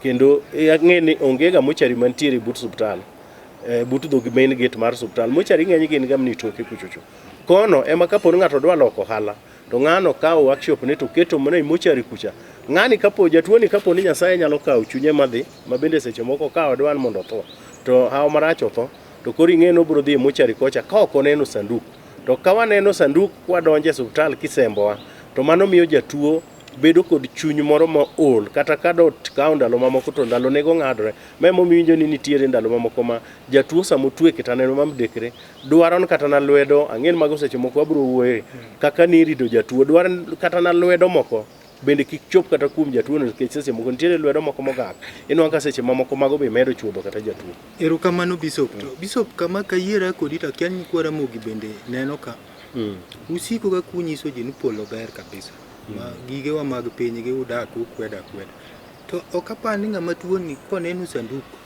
kendo ang'eni onge ga mochari mantiere but subtal but dho main gate mar subtal mochari ng'eny gin gamni toke kuchocho kono ema kapo ng'ato dwa loko hala to ng'ano kawo workshop ne to keto mana mochari kucha ng'ani kapo jatuo ni kapo ni Nyasaye nyalo kawo chunye madhi mabende seche moko kawo dwan mondo tho to hawo marach otho to koro ing'eno bro dhi mochari kocha ka ok oneno sanduk to ka waneno sanduk wadonje subtal kisembowa to mano miyo jatuo bedo kod chuny moro ma ol kata ka dot kawo ndalo mamoko to ndalo nego ng'adore memo miwinjo ni nitiere ndalo mamoko ma jatuo samo twe kata neno mamdekre dwaro kata na lwedo ang'en mago seche moko wabro wuoye kaka ni rido jatuo dwaro kata na lwedo moko bende kik chop kata kuom jatuo nikech seche moko nitiere lwedo moko mogak inwang' ka seche mamoko mago be medo chuodho kata jatuo. Erokamano Bishop. To Bishop kama kayiera kodi to kian kwara mogi bende neno ka usiko ga kunyiso ji ni polo ber kabisa ma gige wa mag piny gi udak kweda to okapani ng'ama tuo ni koneno sanduku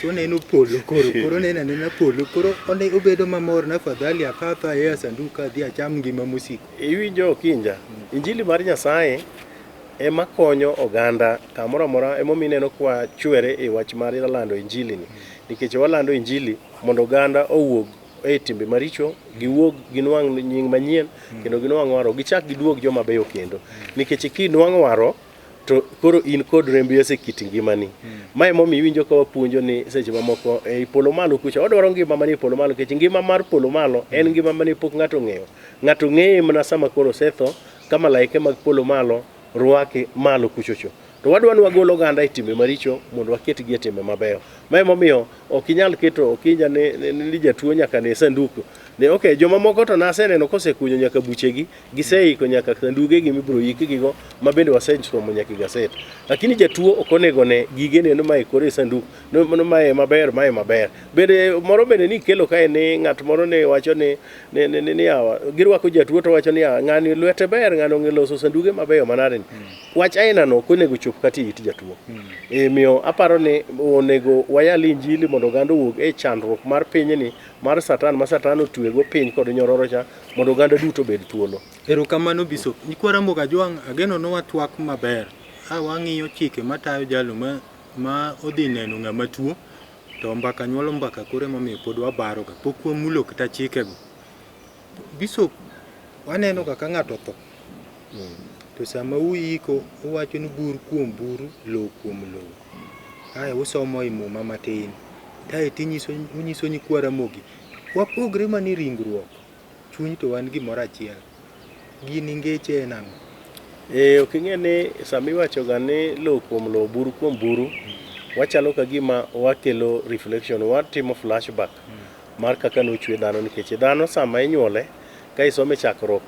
to neno polo koro nena polo koro one obedo mamor na fadhali akatha ya sanduka dhi acham ngima musiko. Iwinjo kinja injili mar Nyasaye ema konyo oganda kamoro amora ema mineno kwa chwere e wach mar lando injili ni nikech walando injili mondo oganda owuog e timbe maricho giwuog ginwang' nying manyien kendo ginwang' waro gichak giduog joma beyo kendo nikech kinwang' waro to koro in kod rembi ese kit ngimani mae momi winjo ka wapuonjo ni seche mamoko e polo malo kucha odwaro ngima mani polo malo kech ngima mar polo malo en ngima mani pok ng'ato ng'eyo mana sama koro setho kama laike mag polo malo ruake malo kuchocho to wadwani wagolo oganda e timbe maricho mondo waketgi e timbe mabeyo mae momiyo ok inyal keto okinja ni jatuo nyaka ne sanduku ne okay joma moko to naseneno kosekunyo nyaka buchegi giseiko nyaka sandugegi mibro yikigigo mabende wasesomo nyaka gaset lakini jatuo ok onego ne gige neno mae kore sanduku no mae maber bende moro bende ni kelo kae ni ng'at moro ne wacho ni girwako jatuo to wacho ni ng'ani lwete ber ng'ano ngeloso sanduge mabeyo manade wach aina no konego chop kati it jatuo miyo aparo ni onego wayali injili mondo gando wuog e chandruok mar pinyni mar satan ma satan otwego piny kod nyororo cha mondo ganda duto bed thuolo. Erokamano Bishop. Nikwara moga jwang' ageno no watwak maber wang'iyo chike matayo jalo ma odhi neno ng'ama tuo to mbaka nyuolo mbaka kore momiyo pod wabaro ga pok wamulo kata chikego. Bishop waneno kaka ng'ato tho to sama uiko uwacho ni bur kuom buru lo kuom lo aya usomo i muma matin tae unyiso ni kwara mogi wapogre mani ringruok chuny to wan gimoro achiel gini ngeche en ang'o? Ok ing'e ni sami wacho ga ni lo kuom lo buru kuom buru wachalo ka gima wakelo reflection watimo flashback mar kaka nochwe dhano nikech dhano sama inyuole ka isome chakruok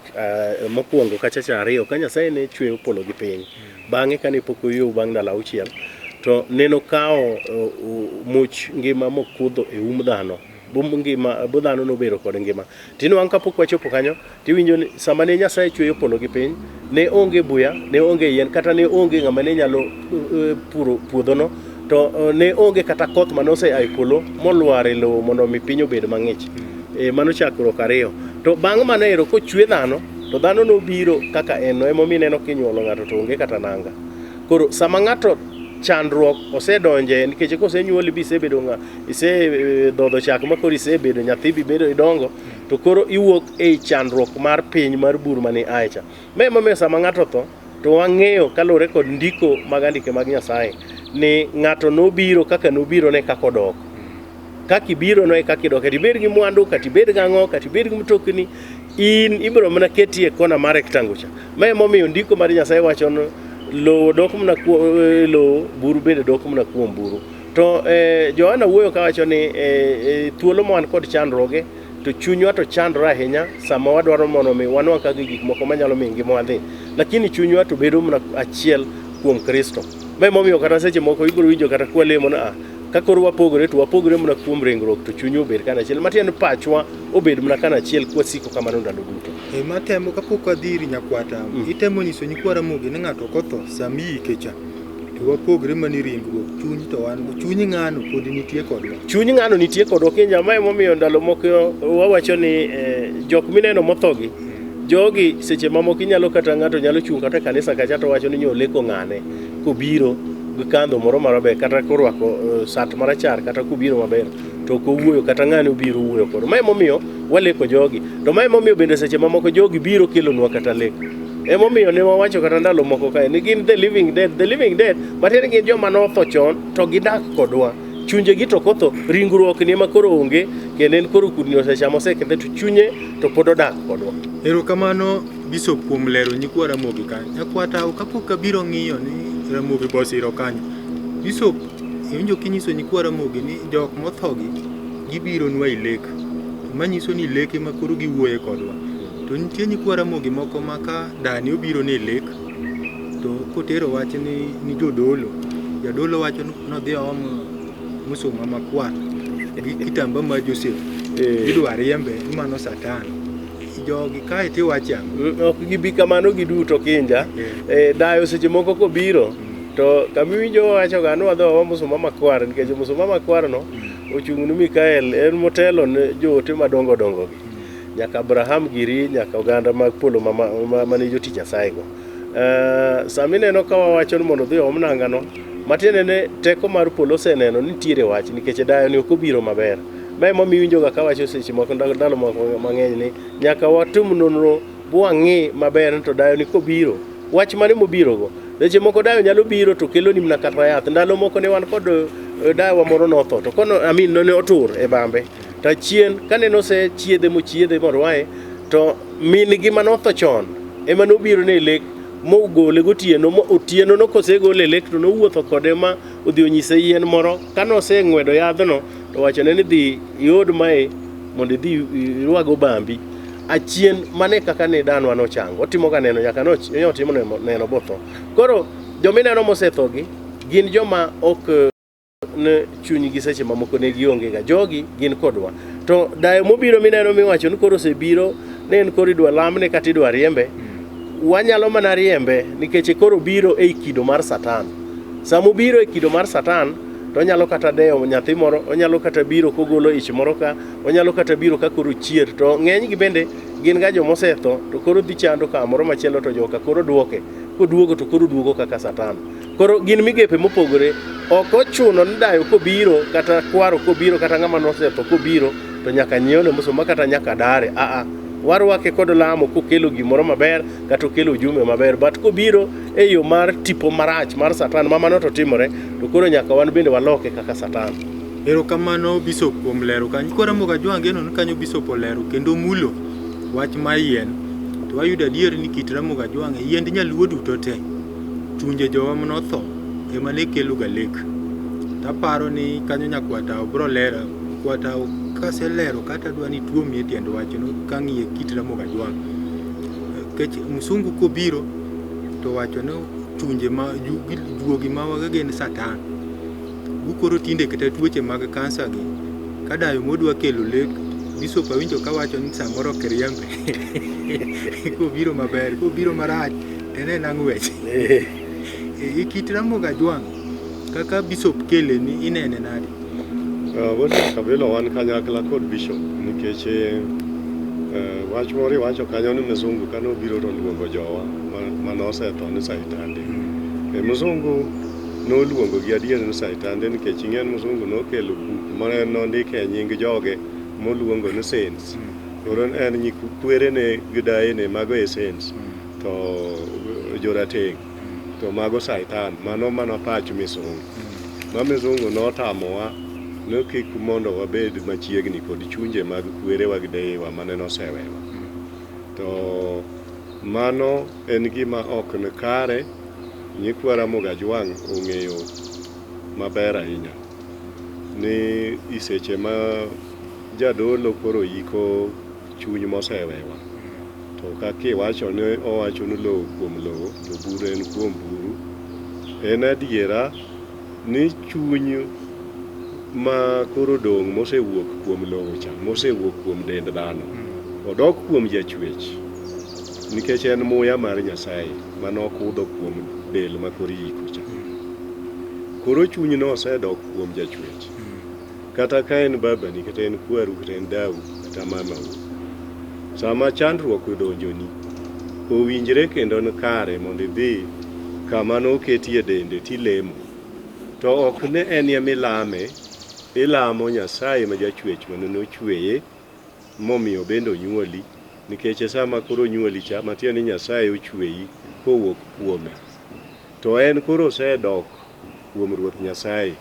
mokwongo kacha ariyo ka Nyasaye ne chweyo polo gi piny bang'e kane pok oyiew bang' ndalo 6 to neno kao much ngima mokudho e dhano bo dhano nobero kod ngima tinwang' kapok wachopo kanyo tiwinjo ni sama ne Nyasaye chweyo polo gi piny ne onge buya ne onge yien kata ne onge ng'ama ne nyalo puro puodhono to ne onge kata koth manose ai polo molwar e lowo mondo mi piny obed mang'ich mano chakruok ariyo to bang' mano ero kochwe dhano to dhano nobiro kaka en no emomiyo ineno kinyuolo ng'ato to onge kata nanga koro sama ng'ato chandruok osedonje nikech kosenyuoli bi isebedo isedhodho chak makoro isebedo nyathi bibedo idongo to koro iwuok e chandruok mar piny mar bur mane aecha me momiyo sama ng'ato tho to wang'eyo kalore kod ndiko mag andike mag Nyasaye ni ng'ato nobiro kaka nobiro ne kako dok kaki biro no e kaki dok tibed gi mwandu katibed gang'o katibed gi mtokni in ibro mana ketie kona mar rektangucha me momiyo ndiko mar Nyasaye wacho no lo dok mna lo buru bende dok mna kuom buru to Johana wuoyo ka wacho ni thuolo mo an kod chandroge to chunywa to chandra ahinya sama wadwaro mondo mi wanwa kaka gik moko manyalo mi ngima wadhi lakini chunywa to bedo mna achiel kuom Kristo me momiyo kata seche moko ibro winjo kata kwalemo na kakoro wapogore to wapogore mna kuom ringruok to chunyu obed kana achiel matiende pachwa obed mna kana achiel kwasiko kamano ndalo duto matemo kapok wadhiri nyakwata itemo nyiso nyikwara mogi ni ng'ato kotho sami ikecha to wapogre mani ringruok chuny to wan chuny ng'ano pod nitie kodwa chuny ng'ano nitie kodwa kinja mae momiyo ndalo moko wawacho ni jok mineno mothogi jogi seche mamoko inyalo kata ng'ato nyalo chung' kata kanisa kacha to wacho ni nyoleko ng'ane kobiro gi kandho moro maber kata korwako sat marachar kata kobiro maber to kowuoyo kata ng'ane obiro wuoyo kod ma emomiyo waleko jogi to ma emomiyo bende seche mamoko jogi biro kelonwa kata lek emomiyo ne wawacho kata ndalo moko kae ni gin the living dead matiende gin joma notho chon to gidak kodwa chunje gi to kotho ringruok ni ema koro onge kendo en koro kudni osechamo osekethe to chunye to pod odak kodwa. Erokamano Bishop kuom lero nyikwa Ramogi kanyo. Nyakwata kapok abiro ng'iyo ni Ramogi bosiro kanyo. Bishop iwinjo kinyiso nyikwa Ramogi ni jok mothogi gibiro nwa ilek. Manyiso ni lek ema koro giwuoye kodwa. To nitie nyikwa Ramogi moko maka dani obiro ne lek to kotero wach ni jodolo. Jadolo wacho nodhi omo musoma makwar gi kitamba ma Joseph idwa riembe mano Satan. Jogi kae ti wacha ok gibi kamano giduto kinja dayo seche moko kobiro to kamiwinjo wacho ga no adho musoma makwar nikech musoma makwar no ochung' ni Mikael en motelo ne joote madongo dongo gi nyaka Abraham giri nyaka oganda mag polo mane jotich Nyasaye go samineno ka wawacho ni mondo dhi omnanga no matiende ne teko mar polo oseneno ni nitiere wach nikech dayo ni ok obiro maber. Ma emomiyo winjoga ka wacho seche moko ndalo moko mang'eny ni nyaka watum nonro bwang'i maber to dayo ni kobiro wach mane mobiro go seche moko dayo nyalo biro to kelo ni mna kata yath. Ndalo moko ne wan kod dayo moro notho to kono ne otur e bambe ta chien kane nose chiedhe morwae to min gi manotho chon ema nobiro ne lek mogole gotieno otieno no kosegole lek to nowuotho kode ma odhi onyise yien moro kanose ng'wedo yadhno to wachone ni dhi iod mae mondo idhi irwago bambi achien mane kaka ne danwa nochango otimo ga neno nyaka notimo neno botho. Koro jomineno mosethogi gin joma ok ne chunygi seche mamoko ne gionge ga jogi gin kodwa to dayo mobiro mineno miwacho ni koro osebiro ne en koro idwa lamne kata idwa riembe wanyalo mana riembe nikech koro biro e kido mar Satan. Samo biro e kido mar Satan to onyalo kata dewo nyathi moro onyalo kata biro kogolo ich moro ka onyalo kata biro ka koro chier to ng'eny gi bende gin ga joma osetho to koro dhi chando ka moro machielo to joka koro duoke koduogo to koro duogo kaka Satan. Koro gin migepe mopogore ok ochuno ni dayo kobiro kata kwaro kobiro kata ng'ama nosetho kobiro to nyaka nyiewne musoma kata nyaka dare warwake kod lamo kokelo gimoro maber kata okelo jume maber but kobiro e yo mar tipo marach mar Satan mamano to timore to koro nyaka wan bende waloke kaka Satan. Erokamano Bishop kuom lero kanyo. Nyikwa Ramogi Ajwang' no kanyo Bishop olero kendo mulo wach ma yien to wayudo adier ni kit Ramogi Ajwang' yiend nyaluo duto te chunje jowa manotho ema ne kelo ga lek. Taparo ni kanyo nyakwata obro lero kwata kase lero kata dwani tuo mi tiendo wachono kang'iye kit Ramogi Ajwang'. Kech musungu kobiro to wachono chunje ma juogi ma waga gin Satan. Gukoro tinde kata tuoche mag kansa gi kadayo modwa kelo lek Bishop awinjo ka wacho ni samoro kriembe kobiro maber kobiro marach ene nang'weche kit Ramogi Ajwang' kaka Bishop kele ni inene nade? Wone kabilo wan kanyakla kod Bishop nikech wach moro wacho kanyo ni mzungu kano biro to luongo jowa manosetho ni Saitande. Mzungu no luongo gi adier ni Saitande nikech ing'en mzungu nokelo buk mane nondike nying joge moluongo ni saints. Koro en nyikwere ne gidaye ne mago saints to jorateng' to mago Saitan mano pach mzungu. Ma mzungu notamowa no kik mondo wabed machiegni kod chunje mag kwere wag deyewa mane nosewewa. To mano en gima ok ne kare. Nyikwa Ramogi Ajwang' ong'eyo maber ahinya ni iseche ma jadolo koro yiko chuny mosewewa to kaki wacho ni owacho ni lowo kuom lowo to buru en kuom buru. En adiera ni chuny ma koro dong' mosewuok kuom lowo cha mosewuok kuom dend dhano odok kuom jachwech nikech en muya mar Nyasaye manokudho kuom del ma koro yiko cha. Koro chuny no osedok kuom jachwech kata ka en babani kata en kwaru kata en dau kata mamau sama chandruok odonjoni owinjre kendo nkare mondo idhi kama noketie dende tilemo, to ok ne en yamilame, ilamo Nyasaye ma jachwech mane nochweye momiyo bende onyuoli, nikech sama koro onyuoli cha matiende ni Nyasaye ochweyi kowuok kuome, to en koro osedok kuom Ruoth Nyasaye.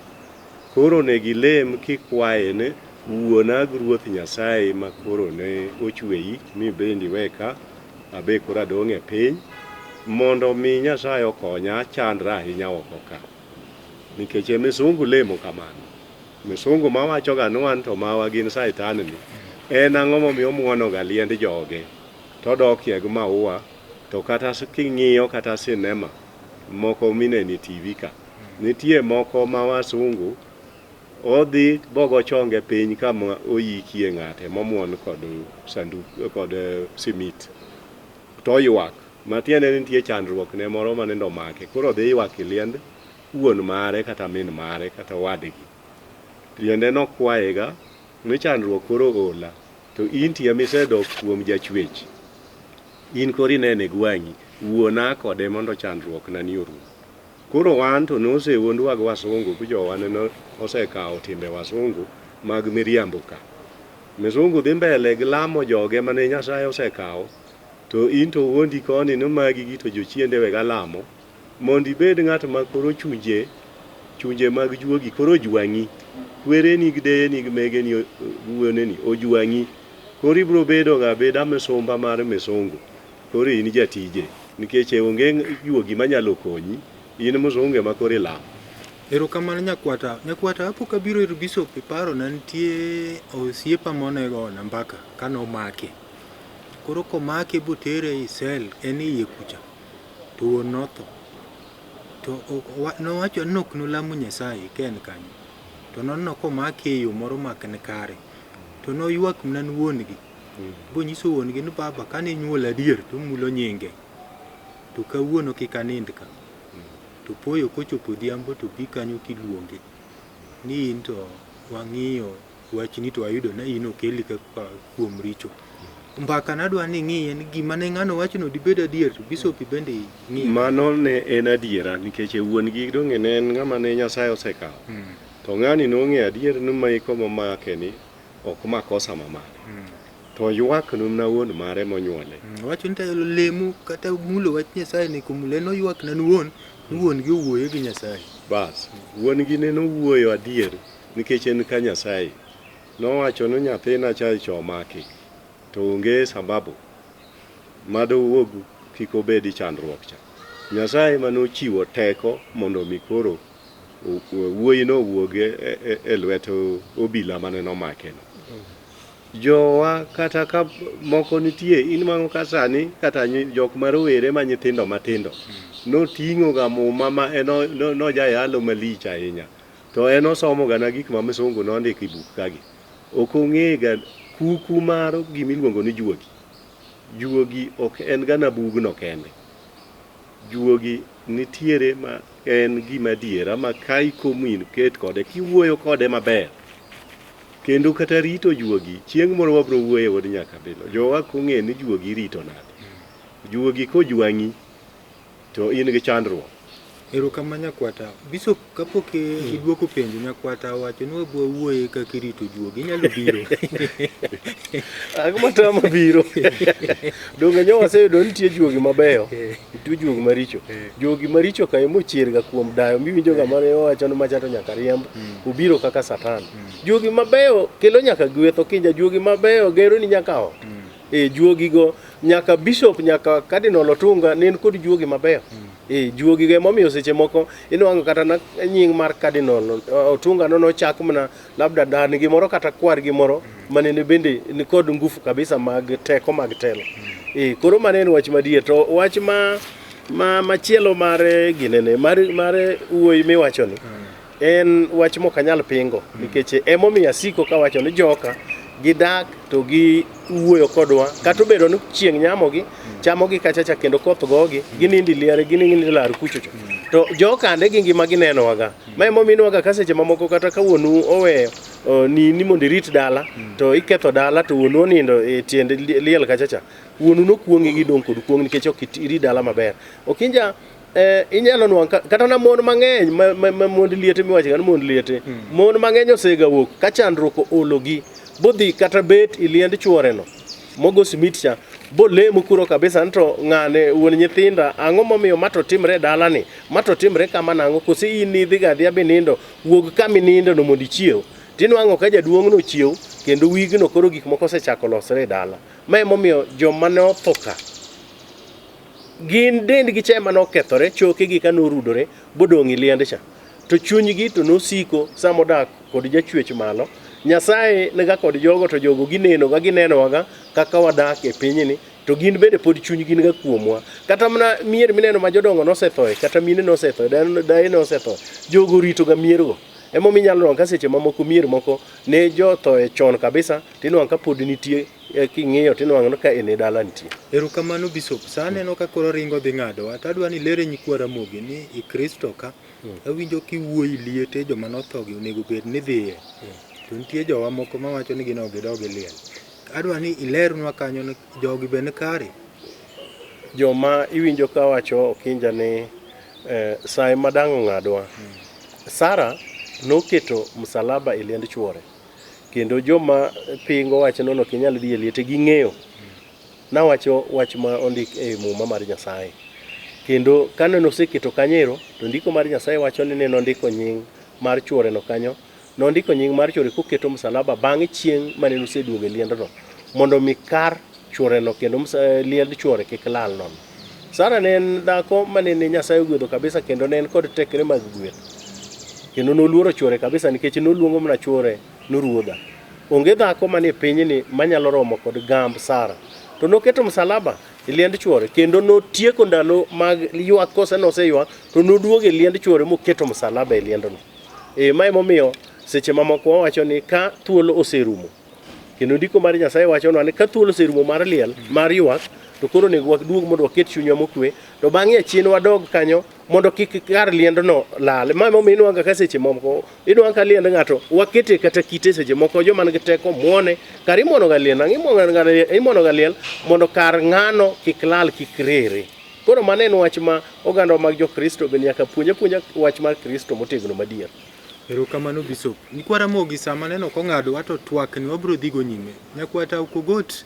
Koro ne gilem kikwaye ne wuona gi Ruoth Nyasaye ma koro ne ochweyi mi bendi weka abe koro adong' e piny mondo mi Nyasaye okonya chandra ahinya oko ka, nikech misungu lemo kamano. Misungu mawachoga nwan to mawa gin Saitan ni en ang'o momiyo muonoga liend joge todok yeg maua, to kata king'iyo kata sinema moko mineni TV ka, nitie moko ma wasungu odhi bogo chonge piny kama oyikie ng'ate momuon kod sanduk kod simit, to ywak matiende ni nitie chandruok ne moro manendo make, koro dhi ywak liend wuon mare kata min mare kata wadgi. Liende nokwayega ni chandruok koro ola, to intie misedok kuom jachwech, in koro inene gwang'i wuona kode mondo chandruok nani orum. Koro wan to nosewuondwa gi wasungu gi jowane osekawo timbe wasungu mag miriambo ka. Misungu dhi mbele gi lamo joge mane Nyasaye osekawo, to in to wuondi koni ni magi gi to jochiende wega lamo, mondo ibed ng'at ma koro chunje mag juogi koro jwang'i, kwereni gi deyeni gi megeni wuoneni ojwang'i, koro ibiro bedo ga beda misumba mar misungu, koro in jatije, nikech onge juogi manyalo konyi, in musunge ma koro ilamo. Erokamano nyakwata apo kabiro ir Bishop iparo na nitie osiepa monego na mbaka kanomake. Koro komake butere i sel en iye kucha, to wuon notho, to nowacho ni ok nolamo Nyasaye ken kanyo, to nonno komake e yo moro makne kare, to noywak mana ni wuongi, bonyiso wuongi ni baba kane nyuola adier to mulo nyinge, to kawuono kik anind ka, to poyo kochopo odhiambo to bi kanyo kiluonge ni in to wang'iyo wachni to ayudo na in okeli ka kuom richo. Mbaka nadwa ni ng'iye ni gima ne ng'ano wachno dibed adier, to Bishop bende ng'iye. Mano ne en adiera, nikech wuon gi dong' ne en ng'ama ne Nyasaye osekawo. To ng'ani nong'e adier ni maiko momake ni ok makosa mamare. To ywak na wuon mare monyuole. Wacho ni tayo lemo kata mulo wach Nyasaye ni kumule no ywak na wuon gi owuoyo gi Nyasaye. Bas, wuon gi ne nowuoyo adier nikech en ka Nyasaye. Nowacho ni nyathina cha chomaki, to onge sababu mado wuogu kik obedi chandruok cha. Nyasaye manochiwo teko mondo mikoro wuoyi no wuoge e lwet obila mane nomake no. Jowa kata ka moko nitie, in mango kasani kata jok marowere ma nyithindo matindo noting'o ga muma ma no jayalo malich ahinya, to en osomo ga na gik ma misungu nondiko e buk kagi. Ok ong'e ga kuku mar gimiluongo ni juogi. Juogi ok en ga na bugno kende. Juogi nitiere ma en gima diera ma kai komin ket kode kiwuoyo kode maber, kendo kata rito juogi. Chieng' moro wabro wuoye wod nyaka bilo jowa kong'e ni juogi rito nade. Juogi kojwang'i to in gi chandruok. Erokamano nyakwata. Bishop kapok iduoko penjo nyakwata wacho ni wabro wuoye kaka irito juogi, inyalo biro. Agma tama biro. Donge nyowa seyudo nitie juogi mabeyo, nitie juogi maricho. Juogi maricho ka emochier ga kuom dayo miwinjo ga mane owacho ni machato nyaka riemb ubiro kaka Satan. Juogi mabeyo kelo nyaka gwetho kinja, juogi mabeyo gero ni nyaka ot. Juogi go nyaka Bishop nyaka Cardinal Otunga nen kod juogi mabeyo. Juogi ge momiyo seche moko inwang'o kata na nying mar Cardinal Otunga no chak mana labda dan gimoro kata kwar gimoro manene bende ni kod ngufu kabisa mag teko mag telo. Koro manene wach madier, to wach machielo mare ginene mare wuoyi miwacho ni en wach mokanyal pingo, nikech emomiyo asiko kawacho ni joka gidak to gi wuoyo kodwa, kata obedo ni chieng' nyamogi chamogi kachacha kendo koth gogi ginindi liare ginindi lar kuchocho, to jokande gi ngima gineno waga. Ma emomiyo waga ka seche mamoko kata ka wuonu oweyo ni mondo irit dala to iketho dala to wuonu nindo e tiend liel kachacha wuonu nokuongi gi dong kod kuong nikech ok iri dala maber okinja inyalo nuang kata na mon mang'eny ma mond liete miwacho kan mond liete mon mang'eny osega wuok ka chandruok ologi bodhi kata bet iliend chuore no mogo simit cha bo lemo kuro kabisa nto ng'ane wuon nyithinda ang'o momiyo mato timre dala ni mato timre kama nang'o kosi in idhi ga dhia benindo wuog kama nindo no mondo ichiew tinwang'o ka jaduong' no chiew kendo wigno koro gik moko osechako losre e dala ma emomiyo joma ne otho ka gin dendgi cha ema nokethore chokegi ka norudore bodong' iliende cha to chunygi to nosiko samodak kod jachwech malo Nyasaye nega kod jogo to jogo gineno waga kaka wadak e pinyni to gin bende pod chunygi niga kuomwa kata mana mier mineno ma jodongo nosethoe kata mine nosethoe daye nosethoe jogo rito ga miergo emo minyalo nuang' ka seche mamoko mier moko ne jothoe chon kabisa tinuang' ka pod nitie king'iyo tinuang' ka ene dala nitie. Erokamano Bishop, sa aneno ka koro ringo dhi ng'ado tadwa ni lere nyikwara mogi ni i Kristo ka awinjo kiwuoyi liete joma nothogi onego bed ni dhiye to nitie jowa moko mawacho ni gin ok gidogi liel adwa ni ilernwa kanyo ni jogi bende kare joma iwinjo ka wacho okinja ni sai madang'o ng'adwa Sara noketo msalaba e liend chuore kendo joma pingo wacho no ok inyal dhi e liete gi ng'eyo na wacho wach ma ondik e muma mar Nyasaye kendo kane noseketo kanyero to ndiko mar Nyasaye wacho ni ne nondiko nying mar chuore no kanyo nondiko nying mar chuore koketo msalaba bang'e chieng' mane noseduogo e liendno mondo mi kar chuore no kendo liend chuore kik lal non. Sara ne en dhako mane Nyasaye ogwedho kabisa kendo ne en kod tekre mag gweth kendo noluoro chuore kabisa nikech noluongo mana chuore noruodha. Onge dhako mane pinyni manyalo romo kod gamb Sara to noketo msalaba e liend chuore kendo notieko ndalo mag ywak kose noseyuak to noduogo e liend chuore moketo msalaba e liendno. Ma emomiyo seche mamoko wacho ni ka thuolo oserumo kendo ndiko mar Nyasaye wacho ni ka thuolo oserumo mar liel mar ywak to koro nego waduog mondo waket chunywa mokwe to bang'e achien wadog kanyo mondo kik kar liendno lal. Ma emomiyo inwanga ka seche mamoko inwanga ka liend ng'ato wakete kata kite seche moko joma nigi teko muone kar imono ga liel imono ga liel mondo kar ng'ano kik lal kik rere. Koro mano en wach ma oganda mag jo-Kristo bende nyaka puonja wach mar Kristo motegno madier. Erokamano Bishop, nikwara mogi sama neno kong'ado wato twak ni wabro dhigo nyime nyakwata ukogot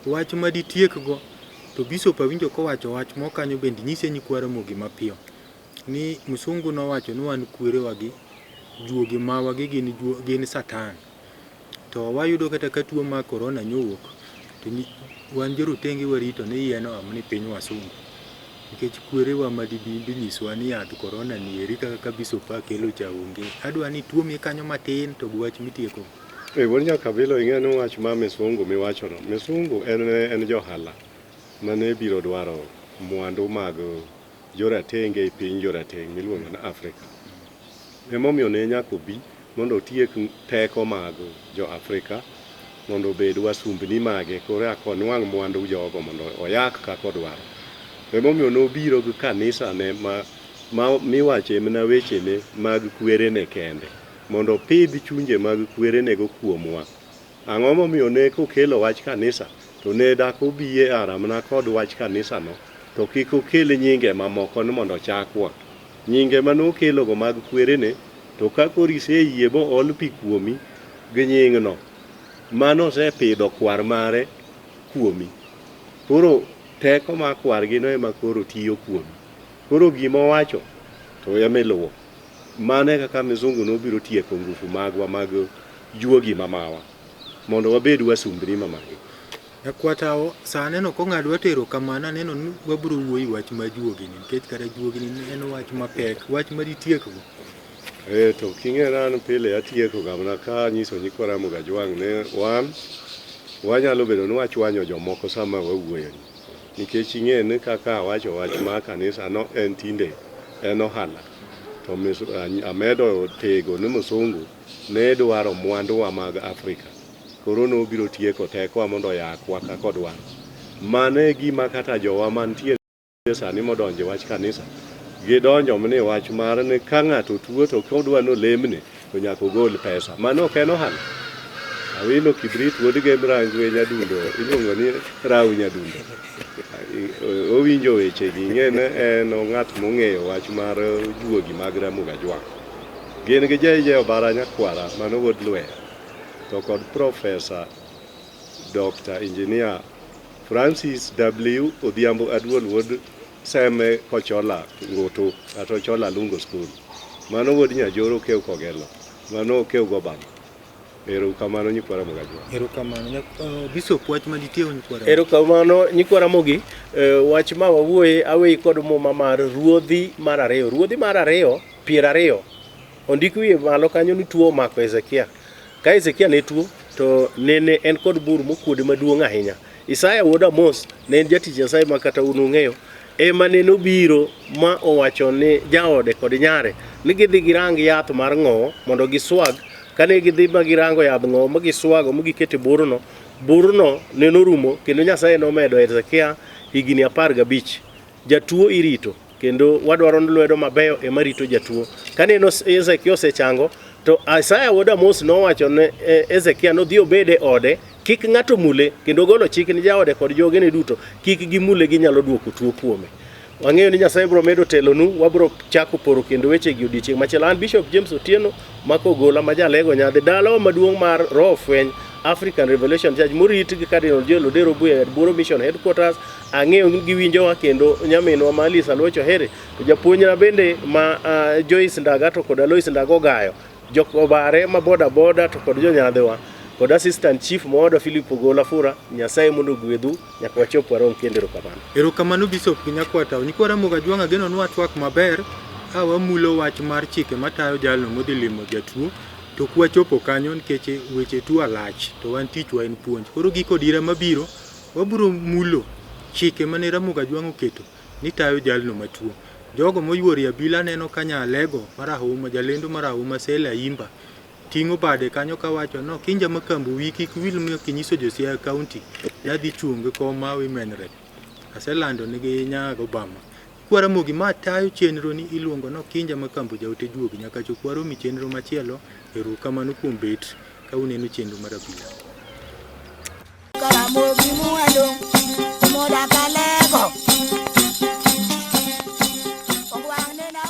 wach maditiekgo to Bishop awinjo kowacho wach mokanyo bende nyise nyikwara mogi mapiyo ni musungu nowacho ni wan kwerewa gi juogi mawa gi gin satan to wayudo kata ka tuo ma corona nyowuok to wan jorotenge warito ni yeno amni piny wasungu nikech kwerewa madibimbi nyiswa ni yath corona ni eri kaka Bishop akelo cha onge adwa ni tuo mi kanyo matin to wach mitieko wuon nyaka bilo ing'eno wach ma misungu miwacho no misungu en johala mane biro dwaro mwandu mag joratenge e piny jorateng miluongo na Afrika emomiyo ne nyaka obi mondo otiek teko mag jo-Afrika mondo obed wasumbni mage koro akonwang' mwandu jogo mondo oyak kaka odwaro. Emomiyo nobiro gi kanisa ne ma miwache mna weche ne mag kwere ne kende mondo pidh chunje mag kwere ne go kuomwa. Ang'o momiyo ne kokelo wach kanisa to ne dako biye aramna kod wach kanisa no to kik okel nyinge mamoko ni mondo chakwa nyinge manokelo go mag kwere ne to ka korise yie bo ol pi kuomi gi nying no mano osepidho kwar mare kuomi koro teko ma kwargi no ema koro tiyo kuomi koro gima wacho to yameluwo mane kaka mizungu nobiro tieko ngufu magwa mag juogi mamawa mondo wabed wasumbni mamagi. Yakwatao saneno kong'ado watero kamana neno ni wabro wuoyi wach ma juogi ni nikech kata juogi ni en wach mapek wach maditieko to king'eran pile atieko gamna ka nyiso nyikwara moga jwang' ne wanyalo bedo ni wachwanyo jomoko sama wawuoyo nikech ing'e ni kaka wacho wach ma kanisa no en tinde en ohala to amedo tego ni musungu ne dwaro mwanduwa mag Afrika koro nobiro tieko teko mondo yakwa kaka odwaro. Mane gima kata jowa mantie sani modonjo wach kanisa gidonjo mne wach mar ni ka ng'ato tuo to kodwa no lemne to nyaka ogol pesa. Mano ok en ohala. Awilo Kibrit wuod Gemranjwe Nyadundo iluongo ni Rau Nyadundo. Owinjo wechegi, ing'ene en ng'at mong'eyo wach mar juogi mag Ramogi Ajwang'. Gin gi JJ Obara Nyakwara mano wuod Lwea, to kod Profesa Dr. Engineer Francis W. Odhiambo Aduol wuod Seme Kochola Ngoto kata Ochola Lungo School. Mano wuod Nyajoro Kew Kogelo. Mano Kew Gobam. Erokamano nyikwara Ramogi Ajwang'. Erokamano Bishop wach manitie nyikwara. Erokamano nyikwara Ramogi, wach ma wawuoye aweyi kod muma mar ruodhi mar ariyo. Ruodhi mar ariyo 20 ondik wiye malo kanyo ni tuo omako Hezekia. Ka Hezekia ne tuo to nene en kod bur mokuode maduong' ahinya. Isaya wuod Amos ne en jatich Nyasaye ma kata un ung'eyo, ema ne nobiro ma owacho ne jaode kod nyare ni gidhi girang yath mar ng'o mondo giswag. Kane gidhi ma girango yadh ng'o ma giswago ma gikete burno ne norumo, kendo Nyasaye nomedo Hezekia higni 15. Jatuo irito kendo wadwaro lwedo mabeyo ema rito jatuo. Kane Hezekia osechango to Isaya wuod Amos nowacho ne Hezekia nodhi obede ode, kik ng'ato mule, kendo golo chik ni jaode kod jogene duto kik gimule, ginyalo duoko tuo kuome. Wang'eyo ni Nyasaye biro medo telonu, wabiro chako poro kendo wechegi odiochieng' machielo. An Bishop James Otieno mako gola ma jalego nyadhi dalawa maduong' mar Roho Fweny African Revelation Church morit gi Cardinal Joel Odero Buya Buro Mission Headquarters. Ang'eyo giwinjowa kendo nyaminwa Malisa Locho Here, to japuonjna bende ma Joyce Ndaga to kod Alois Ndaga Ogayo, jokobare ma boda to kod jonyadhiwa kod Assistant Chief Mwodo Philip Ogola Fura. Nyasaye mondo gwedhu nyaka wachop warom kendo. Erokamano. Erokamano Bishop Nyakwata. Nyikwara Ramogi Ajwang' ageno nwa twak maber wamulo wach mar chike matayo jalno modhi limo jatuo, to kwachopo kanyo nikech weche tuo alach to wan tich wa en puonj. Koro giko dira mabiro wabiro mulo chike mane Ramogi Ajwang' oketo ni tayo jalno matuo. Jogo moyuoro Abila neno kanyalego marahuma, jalendo marahuma Sela Imba tingo bade kanyo kawacho no kinja makambu wiki kwil miyo kinyiso Josia County yadhi chunge koma women rep. Aselando nigi nyago Obama. Kwa Ramogi matayo chenro ni iluongo no kinja makambu jaote juogi nyaka chokwaro mi chenro machielo. Erokamano kuom bet ka uneno chenro mar Abila. Ramogi muadong